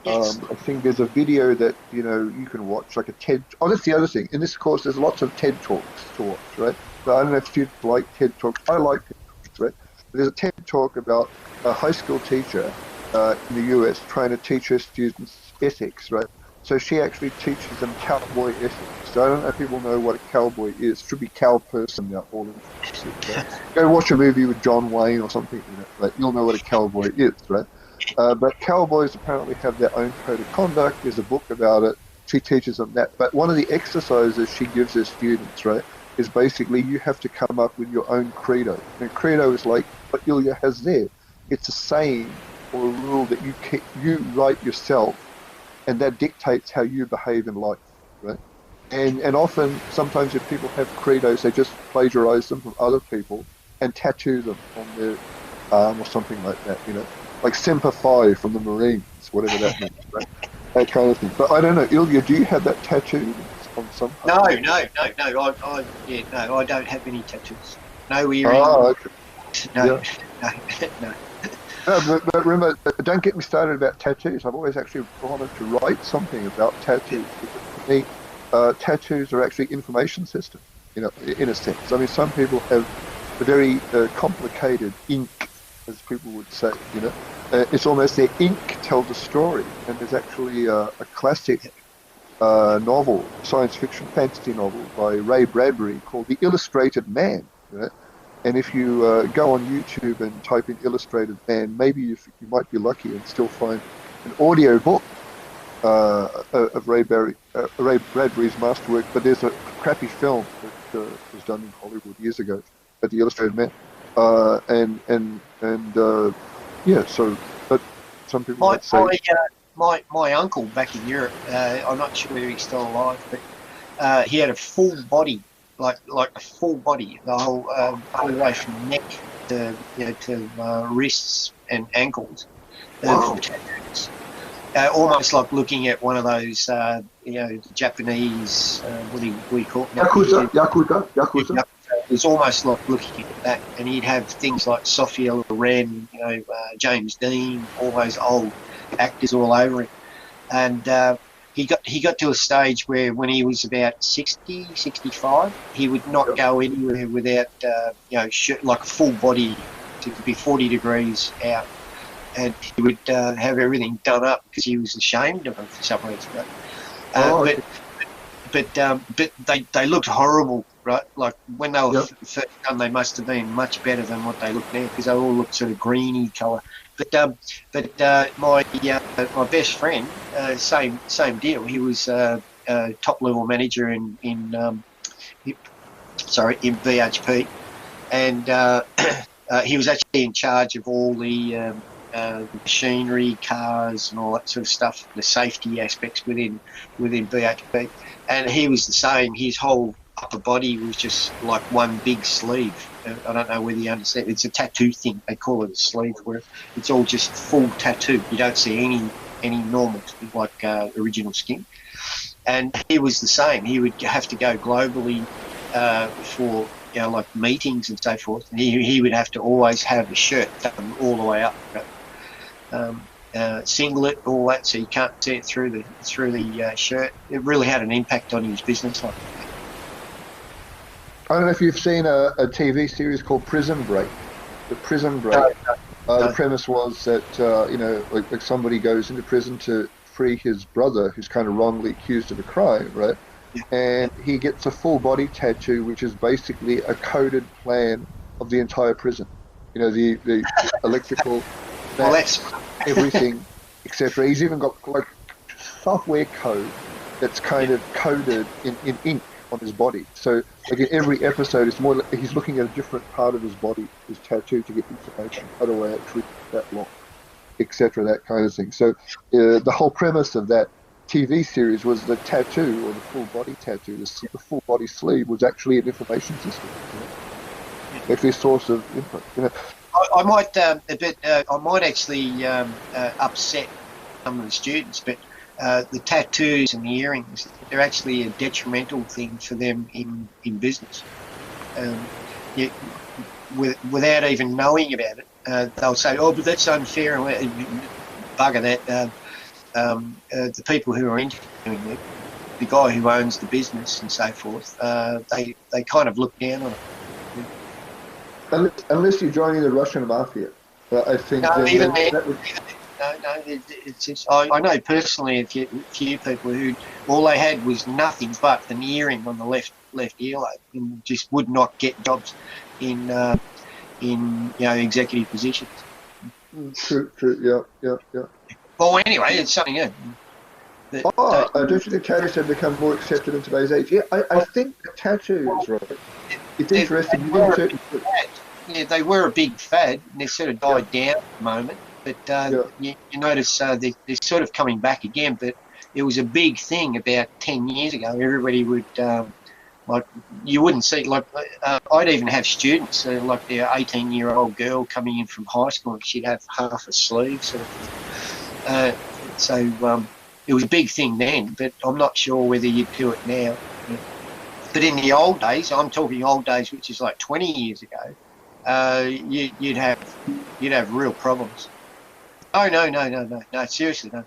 Yes. I think there's a video that, you know, you can watch, like a TED. Oh, that's the other thing. In this course, there's lots of TED Talks to watch, right? But I don't know if you like TED Talks. I like TED Talks, right? But there's a TED Talk about a high school teacher in the US trying to teach her students ethics, right? So she actually teaches them cowboy ethics. So I don't know if people know what a cowboy is. It should be cow person now, all inclusive. Right? Go watch a movie with John Wayne or something, you know, right? You'll know what a cowboy is, right? But cowboys apparently have their own code of conduct. There's a book about it. She teaches them that. But one of the exercises she gives her students, right, is basically you have to come up with your own credo. And credo is like what Ilya has there. It's a saying or a rule that you write yourself, and that dictates how you behave in life, right? And often, sometimes if people have credos, they just plagiarize them from other people and tattoo them on their arm or something like that, you know, like Semper Fi from the Marines, whatever that means, right? That kind of thing. But I don't know, Ilya, do you have that tattoo on some? No. I don't have any tattoos. No earrings. Oh, okay. No, Yeah. no. But remember, don't get me started about tattoos. I've always actually wanted to write something about tattoos. Because to me, tattoos are actually information systems, in a sense. I mean, some people have a very complicated ink, as people would say, it's almost their ink tells a story. And there's actually a classic novel, science fiction fantasy novel by Ray Bradbury called The Illustrated Man. And if you go on YouTube and type in Illustrated Man, maybe you might be lucky and still find an audio book of Ray Bradbury's masterwork. But there's a crappy film that was done in Hollywood years ago at The Illustrated Man, yeah. So, but some people might say my uncle back in Europe. I'm not sure whether he's still alive, but he had a full body. Like a full body, the whole way from neck to wrists and ankles, full tattoos. Almost like looking at one of those Japanese what do you call it? Yakuza. It's almost like looking at that, and he'd have things like Sophia Loren, James Dean, all those old actors all over him, and. He got to a stage where when he was about 60, 65, he would not go anywhere without, like a full body to be 40 degrees out. And he would have everything done up because he was ashamed of it for some reason. Right? But they looked horrible, right? Like when they were first done, they must have been much better than what they look now because they all look sort of greeny colour. But my best friend, same deal. He was top level manager in VHP, and he was actually in charge of all the machinery, cars, and all that sort of stuff, the safety aspects within VHP. And he was the same. His whole upper body was just like one big sleeve. I don't know whether you understand. It's a tattoo thing. They call it a sleeve, where it's all just full tattoo. You don't see any normal, like original skin. And he was the same. He would have to go globally for like meetings and so forth. And he would have to always have a shirt done all the way up, singlet, all that, so you can't see it through the shirt. It really had an impact on his business life. I don't know if you've seen a TV series called Prison Break. The Prison Break. The premise was that like somebody goes into prison to free his brother, who's kind of wrongly accused of a crime, right? Yeah. And he gets a full body tattoo, which is basically a coded plan of the entire prison. The electrical, everything, etc. He's even got like software code that's kind of coded in ink on his body. So like in every episode, it's more like he's looking at a different part of his body, his tattoo, to get information. How do I actually that long, etc. That kind of thing. So the whole premise of that TV series was the tattoo, or the full body tattoo, the full body sleeve, was actually an information system. Actually a source of input. I might actually upset some of the students, but the tattoos and the earrings, they're actually a detrimental thing for them in business. Without even knowing about it, they'll say, "Oh, but that's unfair," and bugger that. The people who are interviewing it, the guy who owns the business and so forth, they kind of look down on it. Unless you're joining the Russian mafia, I think no, I know personally a few people who all they had was nothing but an earring on the left earlobe, and just would not get jobs in executive positions. True. Yeah. Well, anyway, it's something. Don't you think tattoos have become more accepted in today's age? Yeah, I think tattoos, right? It's interesting. They were a big fad, and they sort of died down at the moment. But you notice they're sort of coming back again. But it was a big thing about 10 years ago. Everybody would, you wouldn't see, I'd even have students, like their 18-year-old girl coming in from high school, and she'd have half a sleeve sort of thing. So it was a big thing then, but I'm not sure whether you'd do it now. But in the old days, I'm talking old days, which is like 20 years ago, you'd have real problems. Oh no, seriously, no.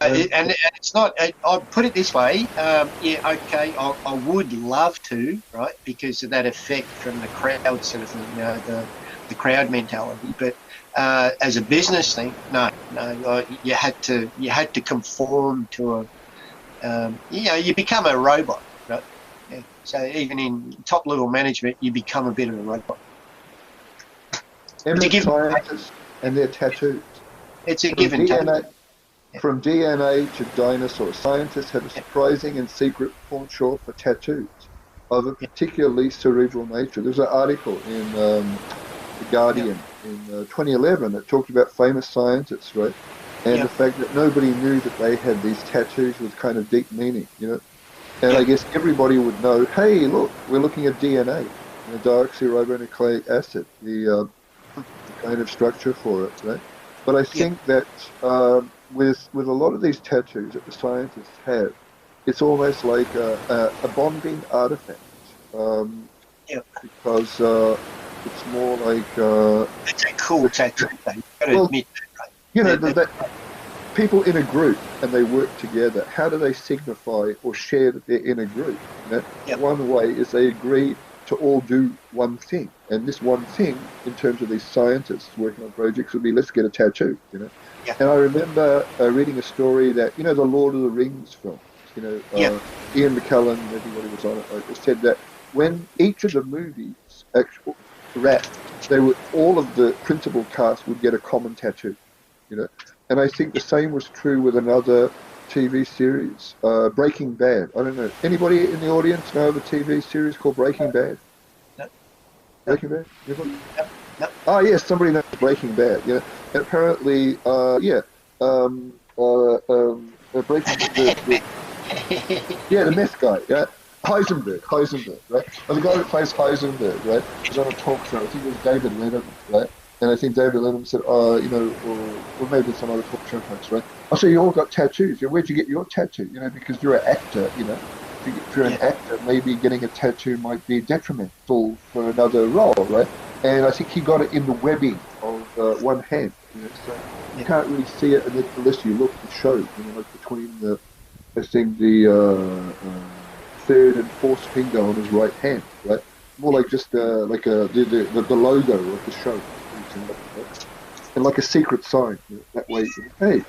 And it's not. I'll put it this way. Yeah, okay. I would love to, right, because of that effect from the crowd sort of thing, the crowd mentality. But as a business thing, no. You had to conform to a. You become a robot, right? Yeah. So even in top level management, you become a bit of a robot. Scientists and their tattoos. It's a give and take. From DNA to dinosaurs, scientists have a surprising and secret penchant for tattoos of a particularly cerebral nature. There's an article in The Guardian in 2011 that talked about famous scientists, right? And the fact that nobody knew that they had these tattoos with kind of deep meaning, And I guess everybody would know, hey, look, we're looking at DNA, deoxyribonucleic acid, the kind of structure for it, right? But I think that with a lot of these tattoos that the scientists have, it's almost like a bonding artifact, because it's more like it's a cool tattoo. Admit that, that people in a group and they work together. How do they signify or share that they're in a group? One way is they agree to all do one thing, and this one thing, in terms of these scientists working on projects, would be let's get a tattoo. And I remember reading a story that the Lord of the Rings films, Ian McKellen, everybody was on it, said that when each of the movies actually wrapped, all of the principal cast would get a common tattoo, And I think the same was true with another TV series, Breaking Bad. I don't know. Anybody in the audience know of a TV series called Breaking Bad? No. Breaking Bad? Anybody? No. Oh, yes, somebody knows Breaking Bad. And apparently, Breaking Bad. The meth guy. Yeah. Heisenberg, right? And the guy who plays Heisenberg, right, was on a talk show. I think it was David Letterman, right? And I think David Letterman said, or maybe some other talk show folks, right? I say, you all got tattoos. Where'd you get your tattoo? Because you're an actor, If you're an actor, maybe getting a tattoo might be detrimental for another role, right? And I think he got it in the webbing of one hand, So you can't really see it unless you look at the show, like between the third and fourth finger on his right hand, right? More like just the logo of the show. And like a secret sign, that way, hey,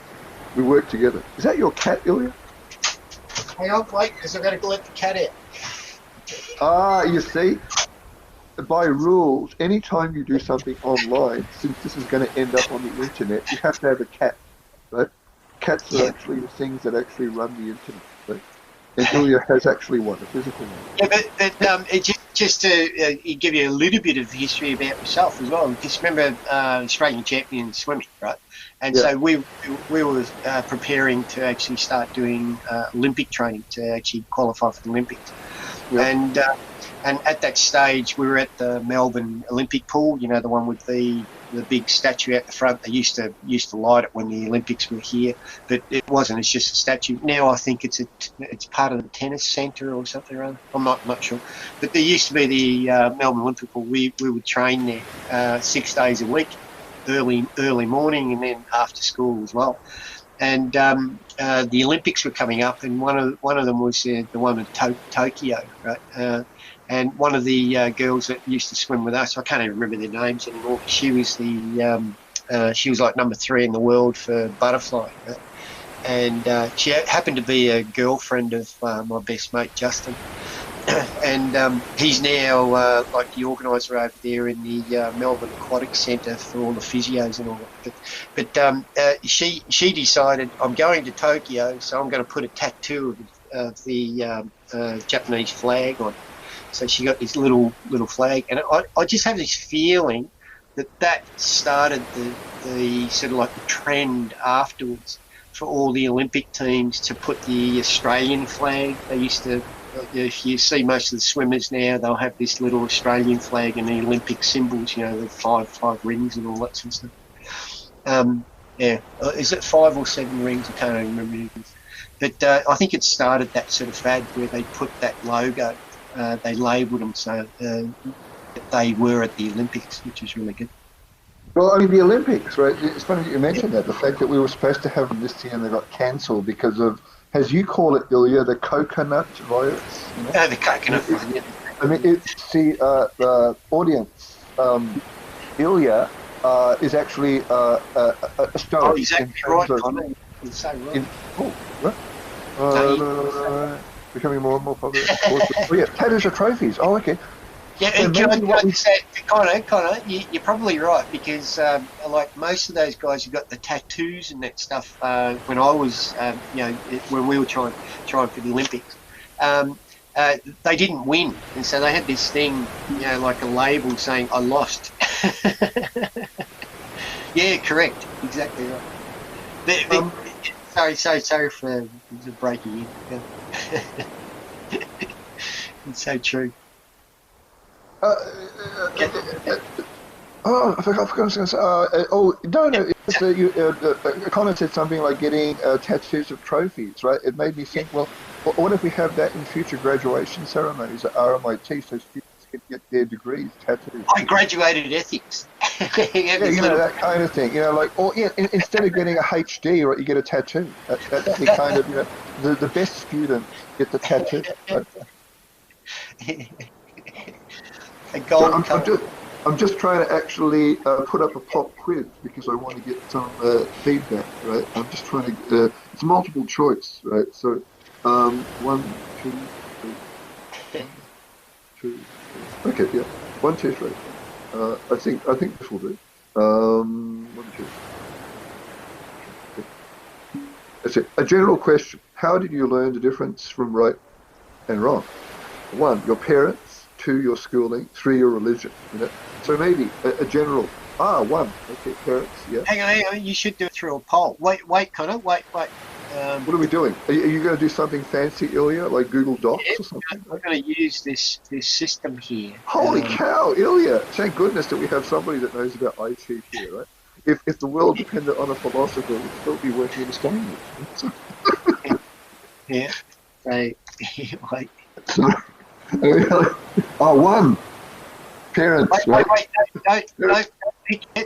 we work together. Is that your cat, Ilya? Hang on, wait, because I've got to let the cat out. Ah, you see, by rules, anytime you do something online, since this is going to end up on the internet, you have to have a cat, right? Cats are actually the things that actually run the internet, right? And Ilya has actually one, a physical one. Yeah, but just to give you a little bit of history about myself as well. Just remember Australian champion swimming, right? And so we were preparing to actually start doing Olympic training to actually qualify for the Olympics. Yeah. And at that stage, we were at the Melbourne Olympic pool, the one with the big statue out the front. They used to light it when the Olympics were here, but it wasn't. It's just a statue. Now I think it's part of the tennis centre or something or other. I'm not sure. But there used to be the Melbourne Olympic pool. We would train there 6 days a week, early morning and then after school as well. And the Olympics were coming up, and one of them was the one in Tokyo, right? And one of the girls that used to swim with us, I can't even remember their names anymore. She was she was like number 3 in the world for butterfly, right? And she happened to be a girlfriend of my best mate Justin, and he's now like the organiser over there in the Melbourne Aquatic Centre for all the physios and all that. But she decided, I'm going to Tokyo, so I'm going to put a tattoo of the Japanese flag on. So she got this little flag, and I just have this feeling that started the sort of like the trend afterwards for all the Olympic teams to put the Australian flag. They used to, if you see most of the swimmers now, they'll have this little Australian flag and the Olympic symbols, the five rings and all that sort of stuff. Is it 5 or 7 rings? I can't even remember. But I think it started that sort of fad where they put that logo. They labelled them so they were at the Olympics, which was really good. Well, I mean, the Olympics, right? It's funny that you mentioned that. The fact that we were supposed to have them this year and they got cancelled because of, as you call it, Ilya, the coconut virus. You know? Oh, the coconut one, yeah. I mean, it's the audience. Ilya is actually a stoic. Oh, exactly right. Of, You're so right. Becoming more and more popular. Oh, yeah, tattoos are trophies. Oh, okay. Yeah, So and maybe what we- Connor, you're probably right, because like most of those guys who got the tattoos and that stuff when I was, when we were trying for the Olympics, they didn't win, and so they had this thing, like a label saying "I lost." Yeah, correct, exactly right. Sorry for breaking in. It's so true. Oh, I forgot what I was going to say. No. Colin said something like getting tattoos of trophies, right? It made me think, well, what if we have that in future graduation ceremonies at RMIT so students can get their degrees tattooed? I graduated ethics. Yeah, that kind of thing. Instead of getting a HD, right, you get a tattoo. That's the kind of, the best students get the tattoo. Right? A gold I'm just trying to actually put up a pop quiz because I want to get some feedback, right? I'm just trying to. It's multiple choice, right? So, 1, 2, 3. 1, 2, 3. Okay, yeah. 1, 2, 3. I think this will do. 1, 2. That's it. A general question: how did you learn the difference from right and wrong? 1, your parents. 2, your schooling. 3, your religion. So maybe a general. 1. Okay, parents. Yeah. Hang on. You should do it through a poll. Wait, Connor. Wait. What are we doing? Are you going to do something fancy, Ilya, like Google Docs or something? I'm going to use this system here. Holy cow, Ilya! Thank goodness that we have somebody that knows about IT here, right? If the world depended on a philosopher, we'd still be working in a stone age. Yeah. So, wait. So, 1. Parents. Wait,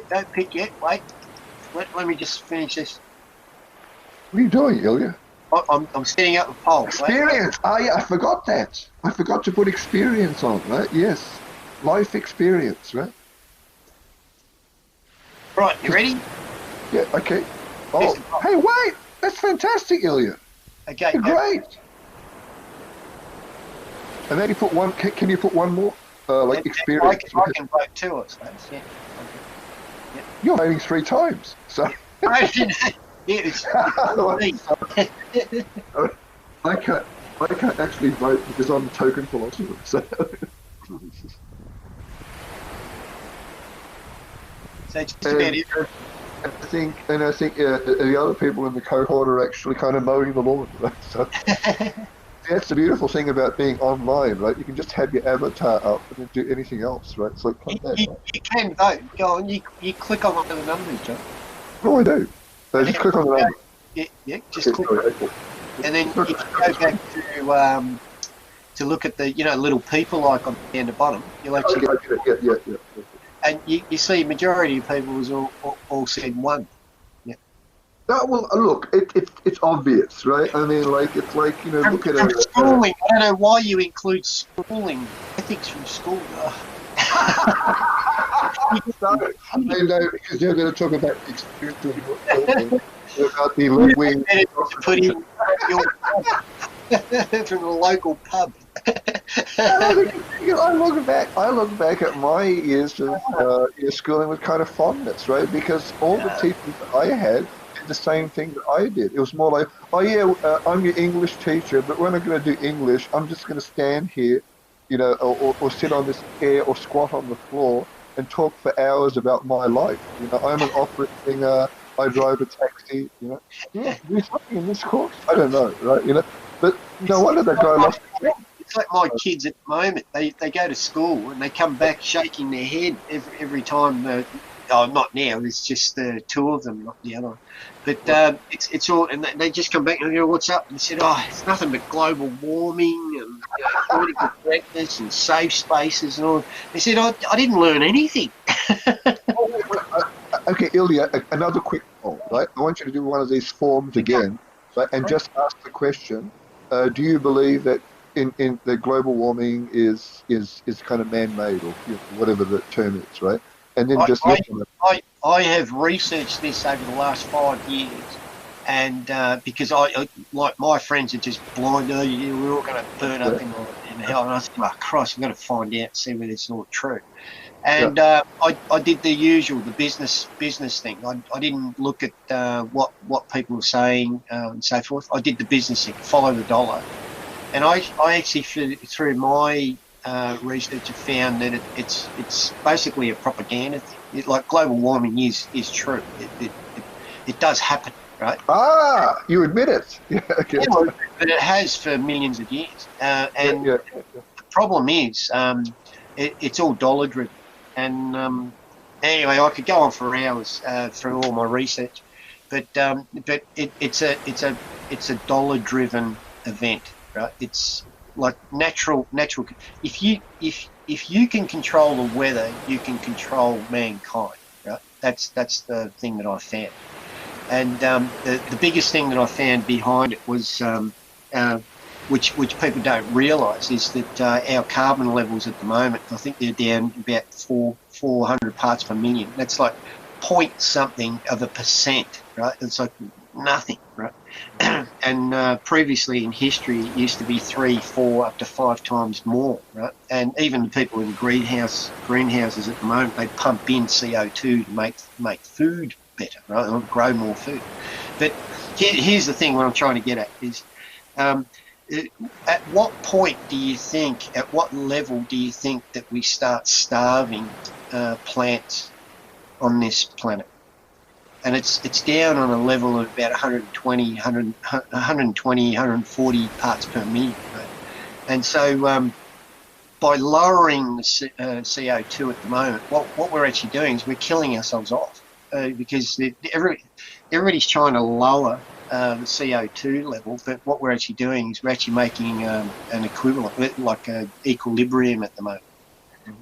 don't pick yet. Wait. Let me just finish this. What are you doing, Ilya? I'm setting up a poll. Experience. Yeah, I forgot that. I forgot to put experience on, right? Yes. Life experience, right? Right, you ready? Yeah, okay. Oh, hey, wait! That's fantastic, Ilya. Okay. You're great. And then you put one. Can you put one more? Experience. I can vote 2, I suppose. Yeah. You're voting 3 times. So. It's I can't actually vote because I'm a token philosopher. So. Just about it. I think the other people in the cohort are actually kind of mowing the lawn. Right? So. That's the beautiful thing about being online, right? You can just have your avatar up and then do anything else, right? So like that, you can vote. Go on, you click on one of the numbers, John. Oh, I do. So just click on the number. Yeah, just click. And then you can go back to look at the little people icon down the bottom. You'll actually Yeah. And you see, majority of people was all said 1. No, well, look, it's obvious, right? I mean, it's like, look at it. Schooling. I don't know why you include schooling. Ethics from school. I know, because you're going to talk about the experience of about the left-wing. Put in from the local pub. I look back at my years of schooling with kind of fondness, right? Because all the teachers that I had the same thing that I did. It was more like, I'm your English teacher, but when I'm going to do English, I'm just going to stand here, or sit on this chair or squat on the floor and talk for hours about my life. I'm an opera singer, I drive a taxi, do something in this course. I don't know, right? But no wonder that guy lost. It's like my kids at the moment. They go to school and they come back shaking their head every time not now. There's just the two of them, not the other one. But it's all, and they just come back and go, "What's up?" And they said, "Oh, it's nothing but global warming and political correctness and safe spaces and all." They said, "I didn't learn anything." Okay, Ilya, another quick poll, right? I want you to do one of these forms again, right? And just ask the question: do you believe that in the global warming is kind of man-made, or whatever the term is, right? And then just I have researched this over the last 5 years, and because I like my friends are just blind. Oh, yeah, we're all going to burn up in hell, and I said, "Oh Christ, I'm going to find out, and see whether it's all true." And I did the usual, the business thing. I didn't look at what people were saying and so forth. I did the business thing, follow the dollar, and I actually through my research have found that it's basically a propaganda thing. Like global warming is true. It does happen, right? Ah, you admit it. Yeah, okay. Yeah, but it has for millions of years. And the problem is it's all dollar driven. And anyway, I could go on for hours through all my research, but it's a dollar driven event, right? It's like natural. If you can control the weather, you can control mankind, right? That's the thing that I found. And the biggest thing that I found behind it was, which people don't realise, is that our carbon levels at the moment, I think they're down about 400 parts per million. That's like point something of a percent, right? It's like nothing, right? And previously in history, it used to be 3, 4, up to 5 times more, right? And even the people in greenhouses at the moment, they pump in CO2 to make food better, right? Or grow more food. But here's the thing: what I'm trying to get at is, at what point do you think, at what level do you think that we start starving plants on this planet? And it's down on a level of about 120, 140 parts per million. Right? And so by lowering the CO2 at the moment, what we're actually doing is we're killing ourselves off because everybody's trying to lower the CO2 level, but what we're actually doing is we're actually making an equivalent, like an equilibrium at the moment.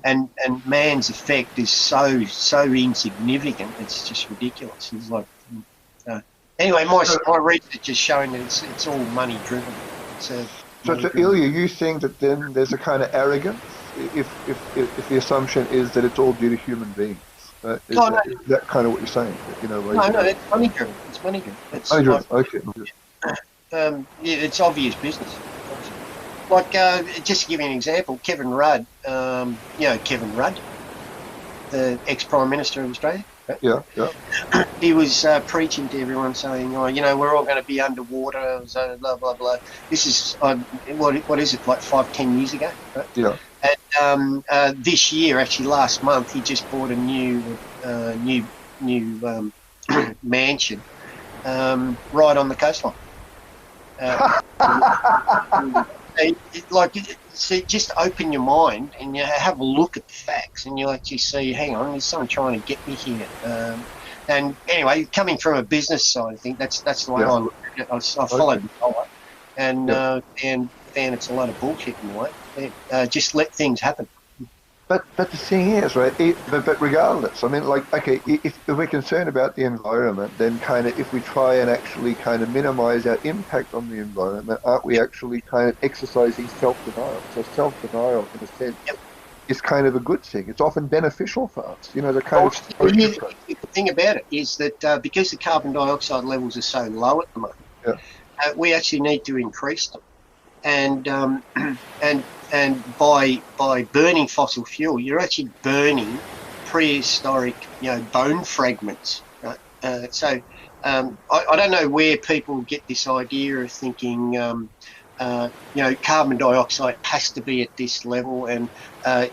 And man's effect is so insignificant, it's just ridiculous. It's like anyway, my research is showing that it's all money driven. So Ilya, you think that then there's a kind of arrogance if the assumption is that it's all due to human beings? Is that kind of what you're saying? No, it's money driven. It's money driven. It's money driven. Okay. Yeah, it's obvious business. Like, just to give you an example, Kevin Rudd, Kevin Rudd, the ex-Prime Minister of Australia. Right? Yeah. He was preaching to everyone saying, we're all going to be underwater, so blah, blah, blah. This is, what is it, like 5-10 years ago? Right? Yeah. And this year, actually last month, he just bought a new mansion right on the coastline. Just open your mind and you have a look at the facts, and you actually see, hang on, there's someone trying to get me here. And anyway, coming from a business side, I think that's the way I look at it. I followed the dollar, and it's a lot of bullshit in a way. Just let things happen. But the thing is, right? But regardless, I mean, like, okay, if we're concerned about the environment, then kind of if we try and actually kind of minimize our impact on the environment, aren't we actually kind of exercising self-denial? So self-denial, in a sense, is kind of a good thing. It's often beneficial for us. The thing about it is that because the carbon dioxide levels are so low at the moment, we actually need to increase them. And by burning fossil fuel, you're actually burning prehistoric, bone fragments. Right? So I don't know where people get this idea of thinking, carbon dioxide has to be at this level, and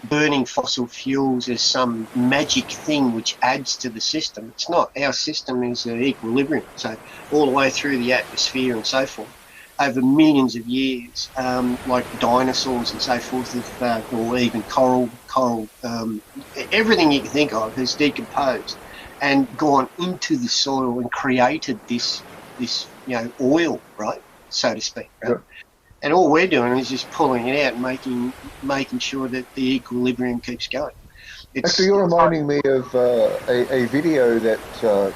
burning fossil fuels is some magic thing which adds to the system. It's not. Our system is an equilibrium, so all the way through the atmosphere and so forth. over millions of years, like dinosaurs and so forth, or even coral, everything you can think of has decomposed and gone into the soil and created this oil, right, so to speak, right? Yep. And all we're doing is just pulling it out and making sure that the equilibrium keeps going. Actually, you're reminding me of a video that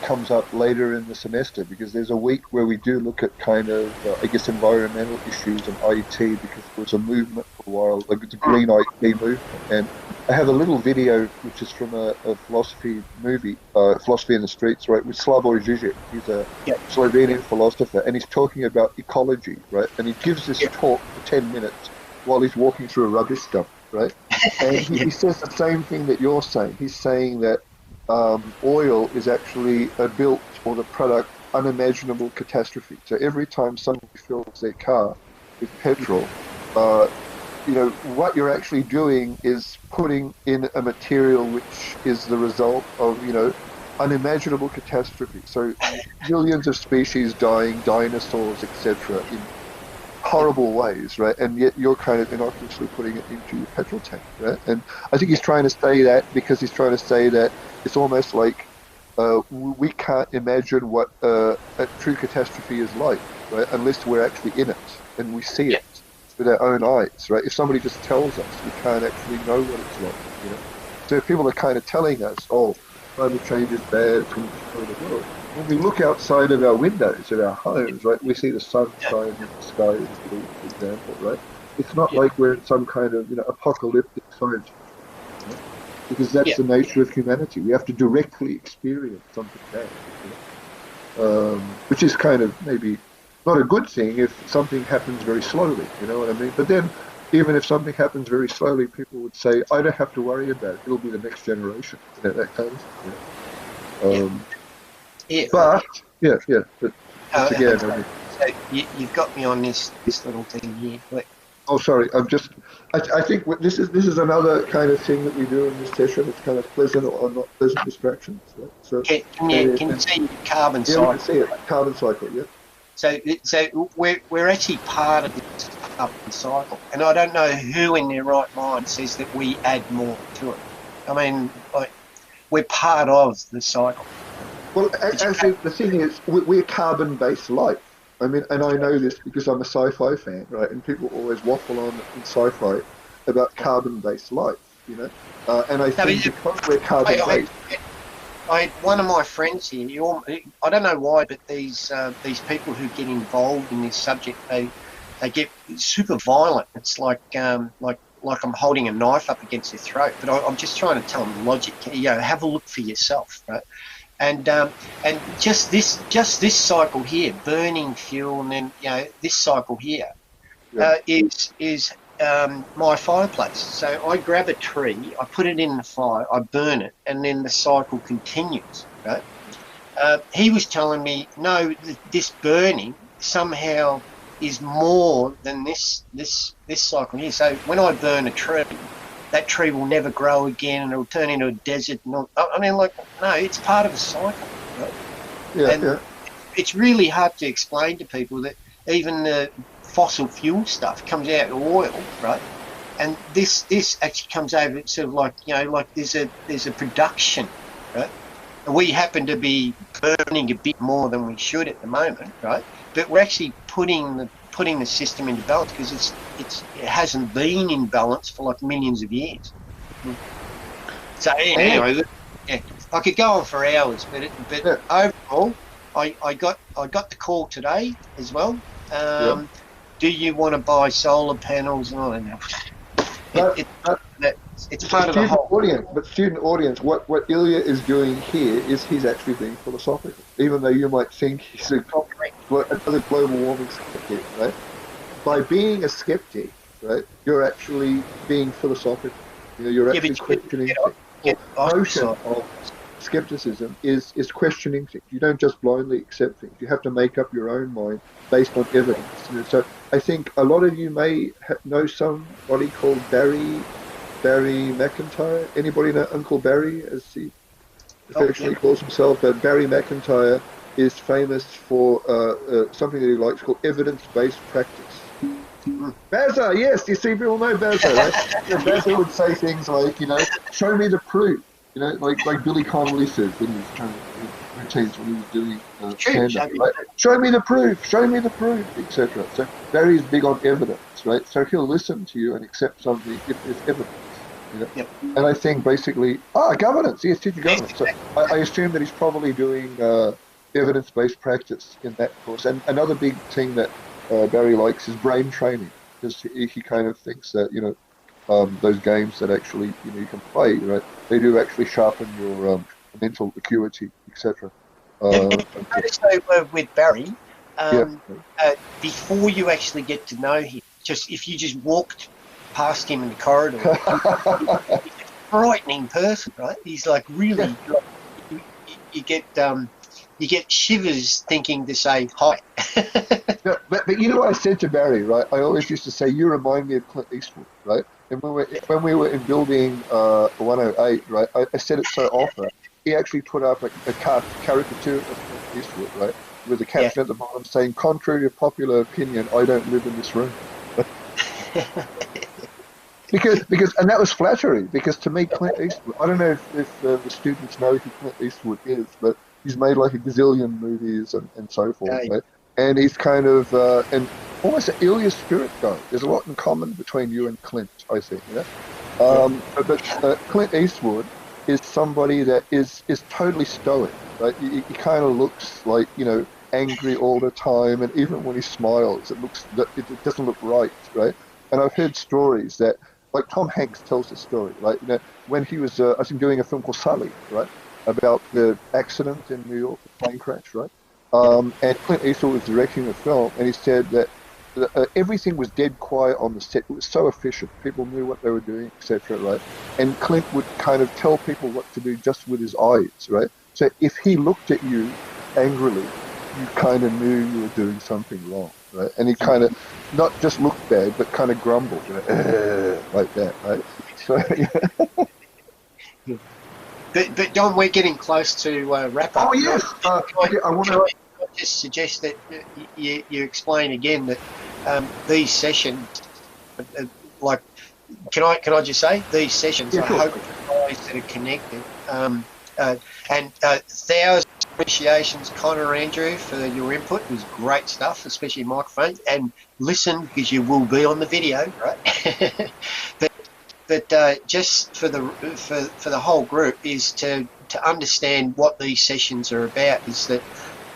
comes up later in the semester, because there's a week where we do look at kind of, I guess, environmental issues and IT, because there was a movement for a while, like the green IT movement. And I have a little video which is from a philosophy movie, Philosophy in the Streets, right, with Slavoj Žižek. He's a Slovenian philosopher, and he's talking about ecology, right? And he gives this talk for 10 minutes while he's walking through a rubbish dump, right? And he says the same thing that you're saying. He's saying that oil is actually a built, or the product, unimaginable catastrophe. So every time somebody fills their car with petrol, what you're actually doing is putting in a material which is the result of, unimaginable catastrophe. So millions of species dying, dinosaurs, etc., in horrible ways, right? And yet you're kind of innocuously putting it into your petrol tank, right? And I think he's trying to say that because he's trying to say that it's almost like we can't imagine what a true catastrophe is like, right? Unless we're actually in it and we see it with our own eyes, right? If somebody just tells us, we can't actually know what it's like, So if people are kind of telling us, oh, climate change is bad, it's going to destroy the world. When we look outside of our windows of our homes, right, we see the sun shining in the sky, for example, right? It's not like we're in some kind of, apocalyptic science fiction, right? Because that's the nature of humanity. We have to directly experience something bad, which is kind of maybe not a good thing if something happens very slowly, you know what I mean? But then, even if something happens very slowly, people would say, I don't have to worry about it. It'll be the next generation, that kind of thing. But again, so you've got me on this little thing here. Wait. Oh, sorry. I think this is another kind of thing that we do in this session. It's kind of pleasant or not pleasant distractions. Right? So can you see carbon cycle? Yeah, we can see it. Carbon cycle. Yeah. So we're actually part of this carbon cycle, and I don't know who in their right mind says that we add more to it. I mean, we're part of the cycle. Well, actually, the thing is, we're carbon-based life. I mean, and I know this because I'm a sci-fi fan, right? And people always waffle on in sci-fi about carbon-based life, And I think because we're carbon-based. One of my friends here, I don't know why, but these people who get involved in this subject, they get super violent. It's like I'm holding a knife up against their throat. But I'm just trying to tell them logic. Have a look for yourself, right? And just this cycle here, burning fuel, and then this cycle here is my fireplace. So I grab a tree, I put it in the fire, I burn it, and then the cycle continues. Right? He was telling me, no, this burning somehow is more than this cycle here. So when I burn a tree, that tree will never grow again, and it'll turn into a desert. No, it's part of a cycle. Right? It's really hard to explain to people that even the fossil fuel stuff comes out of oil, right? And this actually comes over sort of like there's a production, right? And we happen to be burning a bit more than we should at the moment, right? But we're actually putting the system into balance because it hasn't been in balance for like millions of years. So anyway, I could go on for hours, but overall, I got the call today as well. Do you want to buy solar panels and all that? It's part of the whole audience. But student audience, what Ilya is doing here is he's actually being philosophical, even though you might think he's another global warming skeptic, right? By being a skeptic, right, you're actually being philosophical. You're actually questioning things. The notion of skepticism is questioning things. You don't just blindly accept things. You have to make up your own mind based on evidence. So I think a lot of you may know somebody called Barry McIntyre. Anybody know Uncle Barry, as he affectionately calls himself? Barry McIntyre is famous for something that he likes called evidence-based practice. Bazza, yes, you see, people know Bazza, right? Bazza would say things like, show me the proof, like Billy Connolly says in his kind of routines when he was doing stand-up, right? Show me the proof, etc. So Barry's big on evidence, right? So he'll listen to you and accept something if there's evidence. Yep. And I think basically, governance, yes, teaching governance. So I assume that he's probably doing evidence-based practice in that course. And another big thing that Barry likes is brain training, because he kind of thinks that, those games that actually, you can play, right, they do actually sharpen your mental acuity, etc. Notice with Barry, before you actually get to know him, if you just walked past him in the corridor, he's a frightening person, right? He's like really, you get shivers thinking to say hi. but you know what I said to Barry, right? I always used to say, you remind me of Clint Eastwood, right? And when we were in building 108, right, I said it so often. He actually put up a caricature of Clint Eastwood, right, with a caption at the bottom saying, "Contrary to popular opinion, I don't live in this room." because and that was flattery, because to me Clint Eastwood, I don't know if the students know who Clint Eastwood is, but he's made like a gazillion movies and so forth, right? And he's kind of an almost an Ilya spirit guy. There's a lot in common between you and Clint, I think. But Clint Eastwood is somebody that is totally stoic, right? He kind of looks like, angry all the time, and even when he smiles, it doesn't look right? And I've heard stories that, like Tom Hanks tells the story, right? When he was, I think, doing a film called Sully, right, about the accident in New York, the plane crash, right? And Clint Eastwood was directing the film, and he said that everything was dead quiet on the set. It was so efficient. People knew what they were doing, etc., right? And Clint would kind of tell people what to do just with his eyes, right? So if he looked at you angrily, you kind of knew you were doing something wrong, right? And he kind of not just looked bad, but kind of grumbled, like that, right? So, But Don, we're getting close to wrap up. Oh yes. Okay, I want to just suggest that you explain again that these sessions, like, can I just say these sessions? I hope guys that are connected, and thousands of appreciations, Connor, Andrew, for your input. It was great stuff, especially microphones, and listen, because you will be on the video, right? But just for the whole group is to understand what these sessions are about. Is that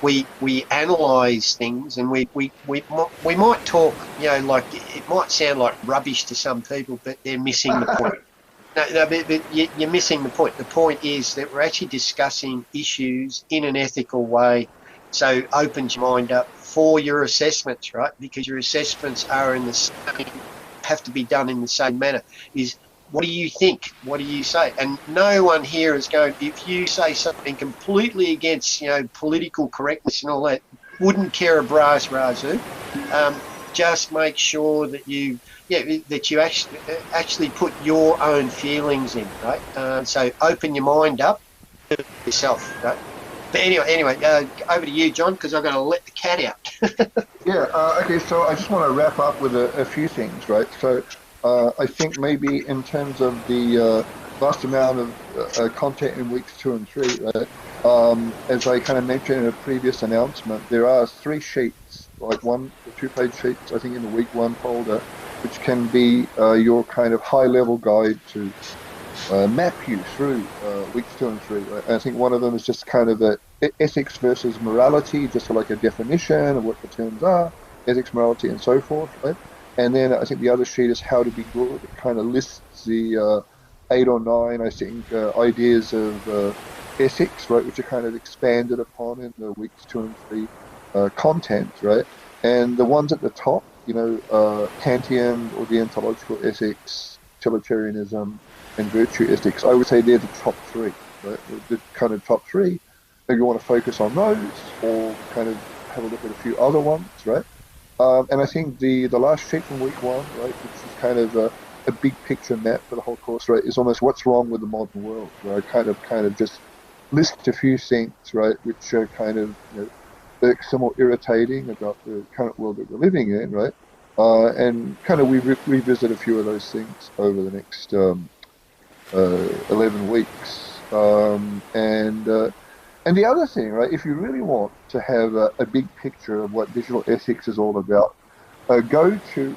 we analyse things, and we might talk, like it might sound like rubbish to some people, but they're missing the point. No, but you're missing the point. The point is that we're actually discussing issues in an ethical way, so opens your mind up for your assessments, right? Because your assessments are have to be done in the same manner. Is what do you think? What do you say? And no one here is going, if you say something completely against, political correctness and all that, wouldn't care a brass razoo. Just make sure that you actually put your own feelings in, right? So open your mind up to yourself, right? But anyway, over to you, John, because I've got to let the cat out. Okay, so I just want to wrap up with a few things, right? So I think maybe in terms of the vast amount of content in weeks 2 and 3, right? As I kind of mentioned in a previous announcement, there are 3 sheets, like 1 or 2-page sheets, I think, in the week 1 folder, which can be your kind of high-level guide to map you through weeks 2 and 3. Right? I think one of them is just kind of a ethics versus morality, just like a definition of what the terms are, ethics, morality, and so forth. Right? And then I think the other sheet is how to be good. It kind of lists the 8 or 9, I think, ideas of ethics, right, which are kind of expanded upon in the weeks 2 and 3 content, right? And the ones at the top, Kantian or deontological ethics, utilitarianism, and virtue ethics, I would say they're the top 3, right? The kind of top 3. Maybe you want to focus on those, or kind of have a look at a few other ones, right? And I think the last sheet from week 1, right, which is kind of a big picture map for the whole course, right, is almost what's wrong with the modern world, where I kind of just list a few things, right, which are kind of, irksome or irritating about the current world that we're living in, right? And kind of we revisit a few of those things over the next 11 weeks. And the other thing, right, if you really want to have a big picture of what digital ethics is all about, go to,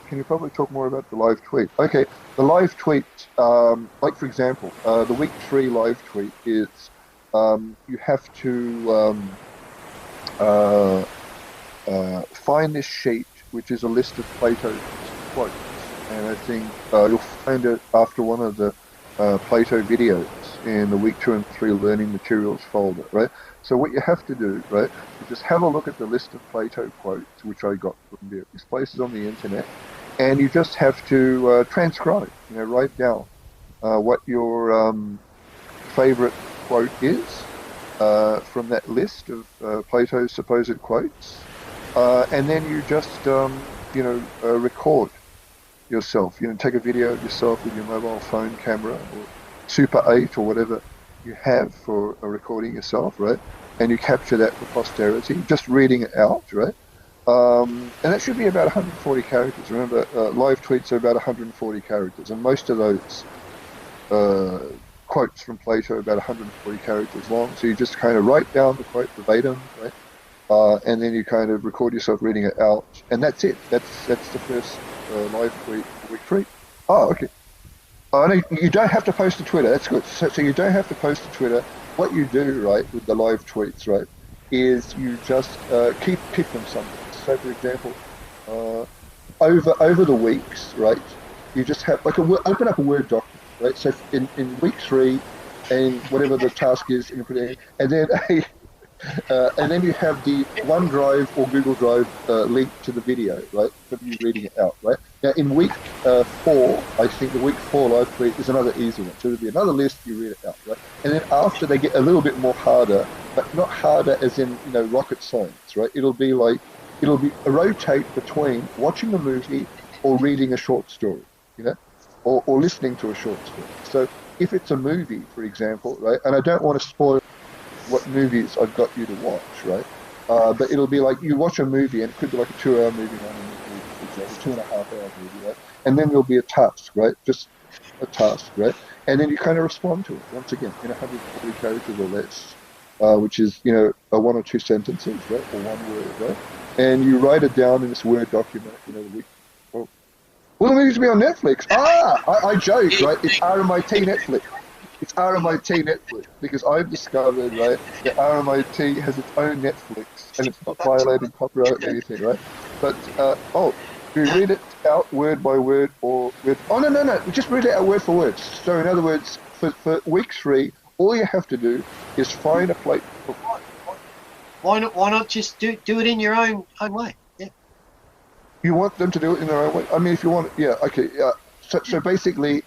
can you probably talk more about the live tweet? Okay, the live tweet, like for example, the week 3 live tweet is you have to find this sheet, which is a list of Plato's quotes. And I think you'll find it after one of the Plato videos in the week 2 and 3 learning materials folder, right? So what you have to do, right, is just have a look at the list of Plato quotes, which I got from various places on the internet, and you just have to transcribe, write down what your favorite quote is from that list of Plato's supposed quotes, and then you just, record yourself. Take a video of yourself with your mobile phone camera or Super 8 or whatever you have for recording yourself, right? And you capture that for posterity, just reading it out, right? And that should be about 140 characters. Remember, live tweets are about 140 characters, and most of those quotes from Plato are about 140 characters long. So you just kind of write down the quote verbatim, right? And then you kind of record yourself reading it out, and that's it. That's the first live tweet for week 3. Oh, okay. No, you don't have to post to Twitter. That's good. So you don't have to post to Twitter. What you do, right, with the live tweets, right, is you just keep them something. So, for example, over the weeks, right, you just have open up a Word document, right. So in week 3, and whatever the task is, you put it in, and then you have the OneDrive or Google Drive link to the video, right, of you reading it out, right. Now, in week 4, I think the week 4 live tweet is another easy one. So there'll be another list, you read it out, right? And then after they get a little bit more harder, but not harder as in, rocket science, right? It'll be a rotate between watching a movie or reading a short story, or listening to a short story. So if it's a movie, for example, right, and I don't want to spoil what movies I've got you to watch, right? But it'll be like you watch a movie, and it could be like a 2-hour movie, 2.5-hour movie, right? And then there'll be a task, right? Just a task, right? And then you kind of respond to it once again in 140 characters or less, which is, 1 or 2 sentences, right? Or 1 word, right? And you write it down in this Word document, well, the movie's be on Netflix. I joked, right? It's RMIT Netflix. It's RMIT Netflix, because I've discovered, right, that RMIT has its own Netflix, and it's not violating copyright or anything, right? But, you read it out word by word, or with, no, just read it out word for word. So in other words, for week 3, all you have to do is find a place. Why not just do it in your own way? Yeah. You want them to do it in their own way? I mean, if you want, yeah, okay, yeah. So basically,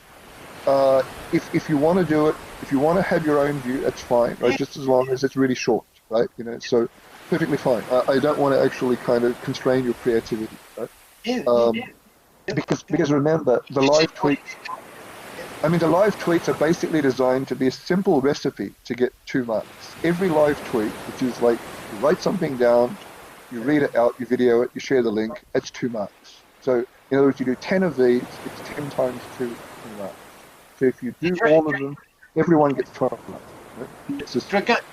if you want to do it, if you want to have your own view, that's fine, right? Yeah. Just as long as it's really short, right? So perfectly fine. I don't want to actually kind of constrain your creativity, right? Yeah. Because remember, the live tweets are basically designed to be a simple recipe to get 2 marks. Every live tweet, which is like you write something down, you read it out, you video it, you share the link, that's 2 marks. So in other words, you do 10 of these, it's 10 times 2 marks. So if you do all of them, everyone gets 12 marks.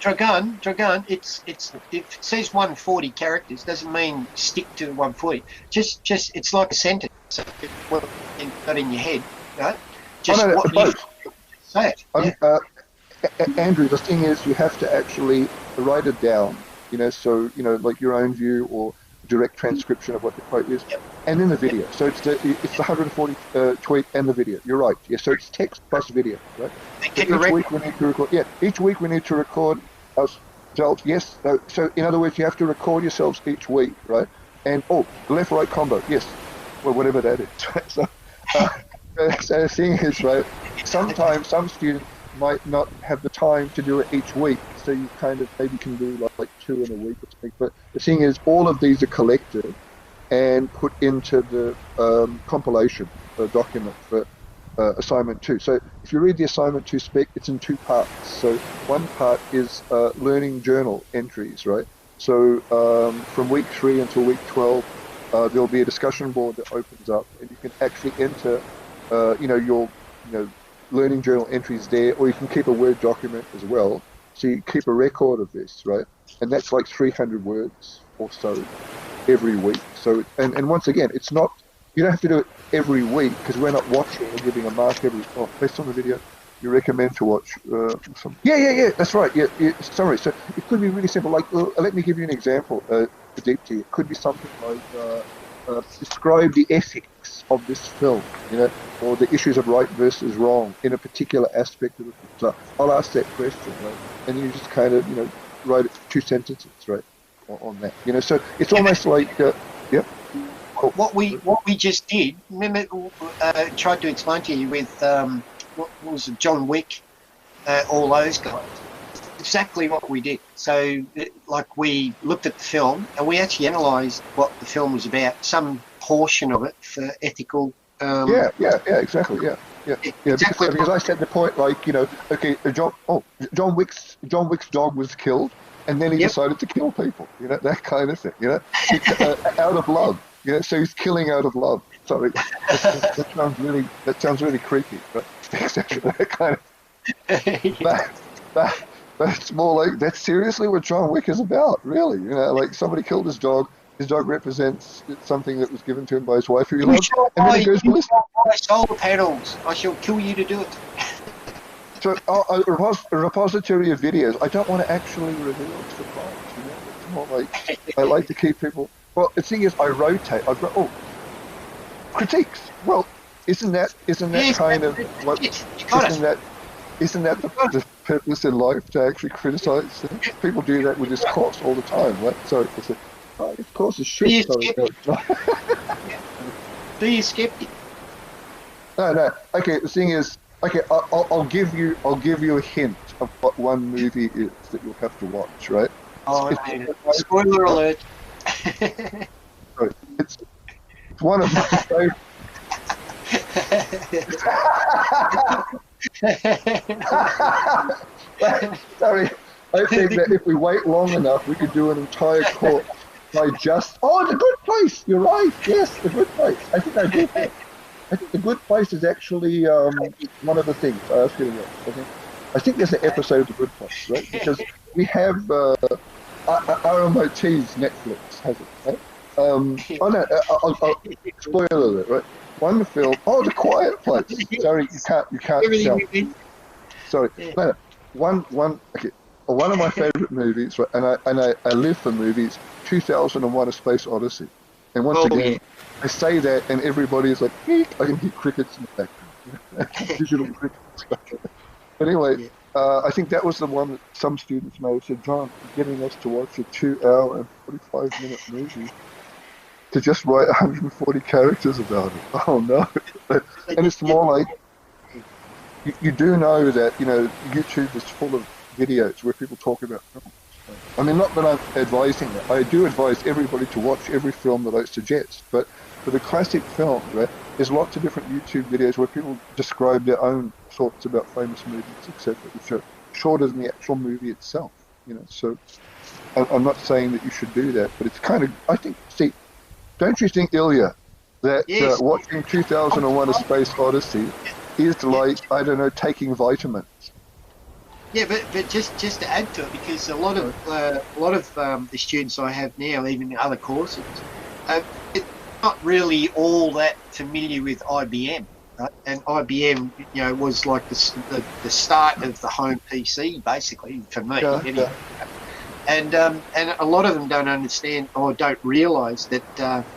Dragan, it's if it says 140 characters, doesn't mean stick to 140. Just it's like a sentence. So what you got in your head, right? Just what you say it. Andrew, the thing is, you have to actually write it down. So like your own view or direct transcription of what the quote is, and then the video. So it's the 140 tweet and the video. You're right. Yeah. So it's text plus video, right? Each week we need to record. Yeah. Each week we need to record ourselves. Yes. So in other words, you have to record yourselves each week, right? And the left-right combo. Yes. Well, whatever that is. So the thing is, right? Sometimes some students might not have the time to do it each week, so you kind of maybe can do like 2 in a week or something. But the thing is, all of these are collected and put into the compilation document for assignment 2. So if you read the assignment 2 spec, it's in 2 parts. So one part is learning journal entries, right? So from week 3 until week 12, there'll be a discussion board that opens up, and you can actually enter, your, learning journal entries there, or you can keep a Word document as well. So you keep a record of this, right? And that's like 300 words or so every week. So, and once again, it's not, you don't have to do it every week because we're not watching and giving a mark based on the video. You recommend to watch some. Yeah, that's right. Yeah, sorry. So it could be really simple. Like, let me give you an example, Deepti. It could be something like describe the ethics of this film, or the issues of right versus wrong in a particular aspect of the film. So I'll ask that question, right? And you just kind of, write 2 sentences, right, on that. So it's almost like, yep. Cool. What we just did, remember, tried to explain to you with what was it, John Wick, all those guys. Exactly what we did. So, like, we looked at the film and we actually analysed what the film was about, some portion of it for ethical. Yeah, exactly. Yeah, exactly. Because I said the point, like, okay, John Wick's dog was killed, and then he decided to kill people. That kind of thing. Out of love. So he's killing out of love. Sorry, that sounds really creepy, but exactly that kind of. That's more like, that's seriously what John Wick is about, really. Like, somebody killed his dog. His dog represents something that was given to him by his wife, who he loved, and then he goes ballistic. Solar panels. I shall kill you to do it. So a repository of videos. I don't want to actually reveal it's the prize. It's more like, I like to keep people. Well, the thing is, I rotate. I've got critiques. Well, isn't that kind of what? Isn't that the purpose in life, to actually criticize things? People do that with this course all the time. Right? So it's this course is shit. Do you skeptic? No. Okay, the thing is, okay, I'll give you a hint of what one movie is that you'll have to watch, right? Oh, spoiler alert. It's one of my favorite. Sorry, I think that if we wait long enough, we could do an entire course by just. Oh, The Good Place. You're right. Yes, The Good Place. I think I did that. I think The Good Place is actually one of the things. I asked you to watch. I think there's an episode of The Good Place, right? Because we have RMOT's Netflix has it, right? I'll spoiler alert, right? One film. Oh, The Quiet Place. Sorry, you can't tell. Sorry. No. Okay. One of my favorite movies, right, and I live for movies. 2001: A Space Odyssey. And once again, I say that, and everybody is like, I can hear crickets in the background. Digital crickets. But anyway, I think that was the one that some students may have said, John, you're getting us to watch a 2-hour and 45-minute movie to just write 140 characters about it. Oh no. And it's more like, you do know that, YouTube is full of videos where people talk about films. I mean, not that I'm advising that. I do advise everybody to watch every film that I suggest, but for the classic films, right, there's lots of different YouTube videos where people describe their own thoughts about famous movies, etc., which are shorter than the actual movie itself. So I'm not saying that you should do that, but it's kind of, I think, see, don't you think, Ilya, that watching 2001: A Space Odyssey is like, I don't know, taking vitamins? Yeah, but just to add to it, because a lot of the students I have now, even in other courses, it's not really all that familiar with IBM, right? And IBM, was like the start of the home PC, basically, for me. Anyway. And a lot of them don't understand or don't realise that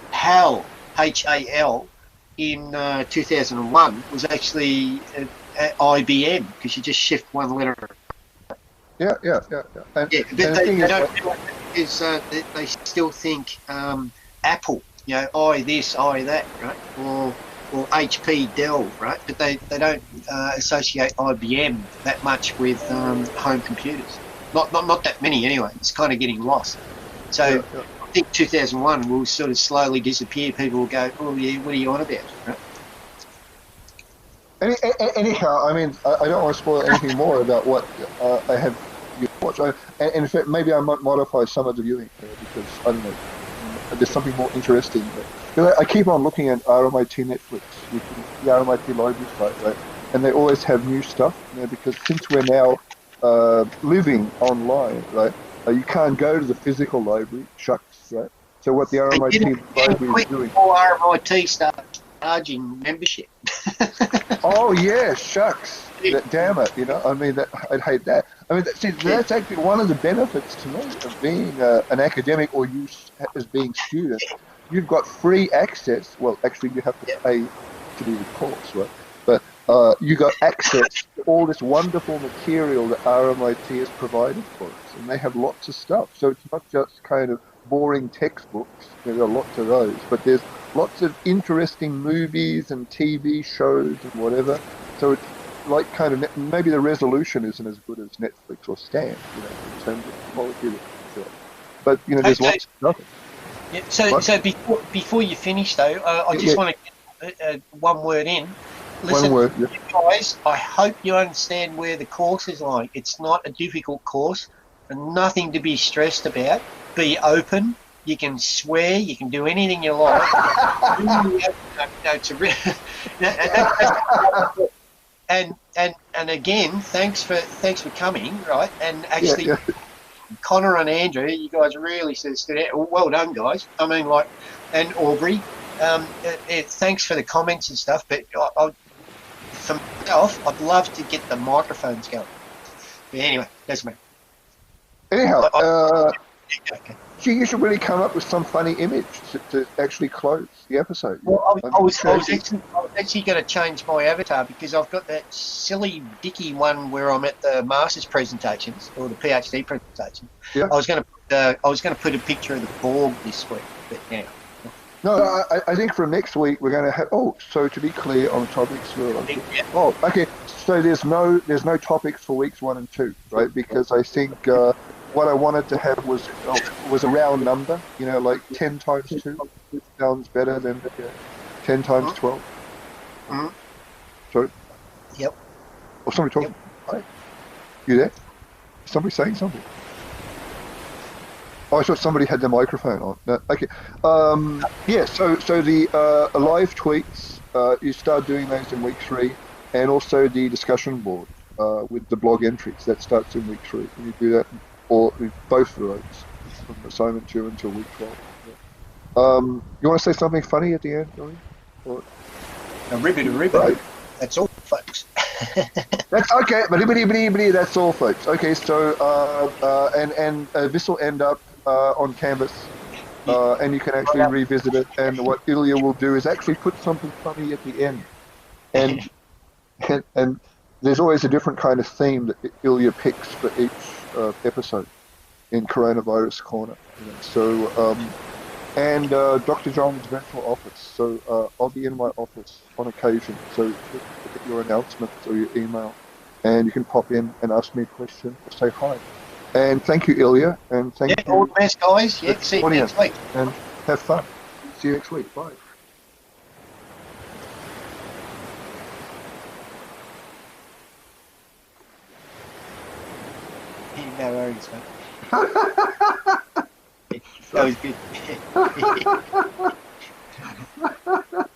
HAL, H-A-L, in 2001 was actually IBM, because you just shift one letter. Yeah. But they don't realize they still think Apple, I this, I that, right? Or HP, Dell, right? But they don't associate IBM that much with home computers. Not that many anyway. It's kind of getting lost. So I think 2001 will sort of slowly disappear. People will go, oh yeah, what are you on about? Right? Anyhow, I mean, I don't want to spoil anything more about what I have you watch. And in fact, maybe I might modify some of the viewing because I don't know. There's something more interesting. But I keep on looking at RMIT Netflix, which is the RMIT library site, right? And they always have new stuff, because since we're now living online, right? You can't go to the physical library, shucks, right? So what the RMIT library is doing. Before RMIT starts charging membership. Oh yeah, shucks. Damn it, I mean, I'd hate that. I mean, see, that's actually one of the benefits to me of being an academic or you as being student. You've got free access. Well, actually, you have to pay to do the course, right? But you got access to all this wonderful material that RMIT has provided for us, and they have lots of stuff. So it's not just kind of boring textbooks. There are lots of those, but there's lots of interesting movies and TV shows and whatever. So it's like kind of maybe the resolution isn't as good as Netflix or Stan, in terms of quality. But there's lots of stuff. Yeah, so before you finish though, I just want to get one word in. Listen, one word, yeah. Guys, I hope you understand where the course is lying. It's not a difficult course, and nothing to be stressed about. Be open. You can swear. You can do anything you like. And again, thanks for coming, right? And actually, Connor and Andrew, you guys really stood out. Well done, guys. I mean, and Aubrey, thanks for the comments and stuff. But for myself, I'd love to get the microphones going. But anyway, that's me. Anyhow, you should really come up with some funny image to actually close the episode. Well, I was actually going to change my avatar because I've got that silly dicky one where I'm at the master's presentations or the PhD presentation. Yeah. I was going to put a picture of the Borg this week, but now. No, I think for next week we're going to have. Oh, so to be clear on topics, oh, okay. So there's no topics for weeks 1 and 2, right? Because I think what I wanted to have was a round number. Like 10 times 2 sounds better than 10 times 12. Mm-hmm. Sorry. Yep. Or somebody talking. Yep. Right. You there? Somebody saying something. Oh, I thought somebody had their microphone on. No, okay. Yeah, so the live tweets, you start doing those in week 3, and also the discussion board with the blog entries. That starts in week 3. And you do that, or both of those, from assignment 2 until week 12. Yeah. You want to say something funny at the end, Billy? A ribbit. Right. That's all, folks. That's okay. That's all, folks. Okay, so and this will end up on Canvas, and you can actually revisit it. And what Ilya will do is actually put something funny at the end, and there's always a different kind of theme that Ilya picks for each episode in Coronavirus Corner. So and Dr. John's virtual office. So I'll be in my office on occasion. So look at your announcements or your email, and you can pop in and ask me a question or say hi. And thank you, Ilya. And thank you. All the best, guys. Yeah, see you next week. And have fun. See you next week. Bye. No worries, mate. That was good.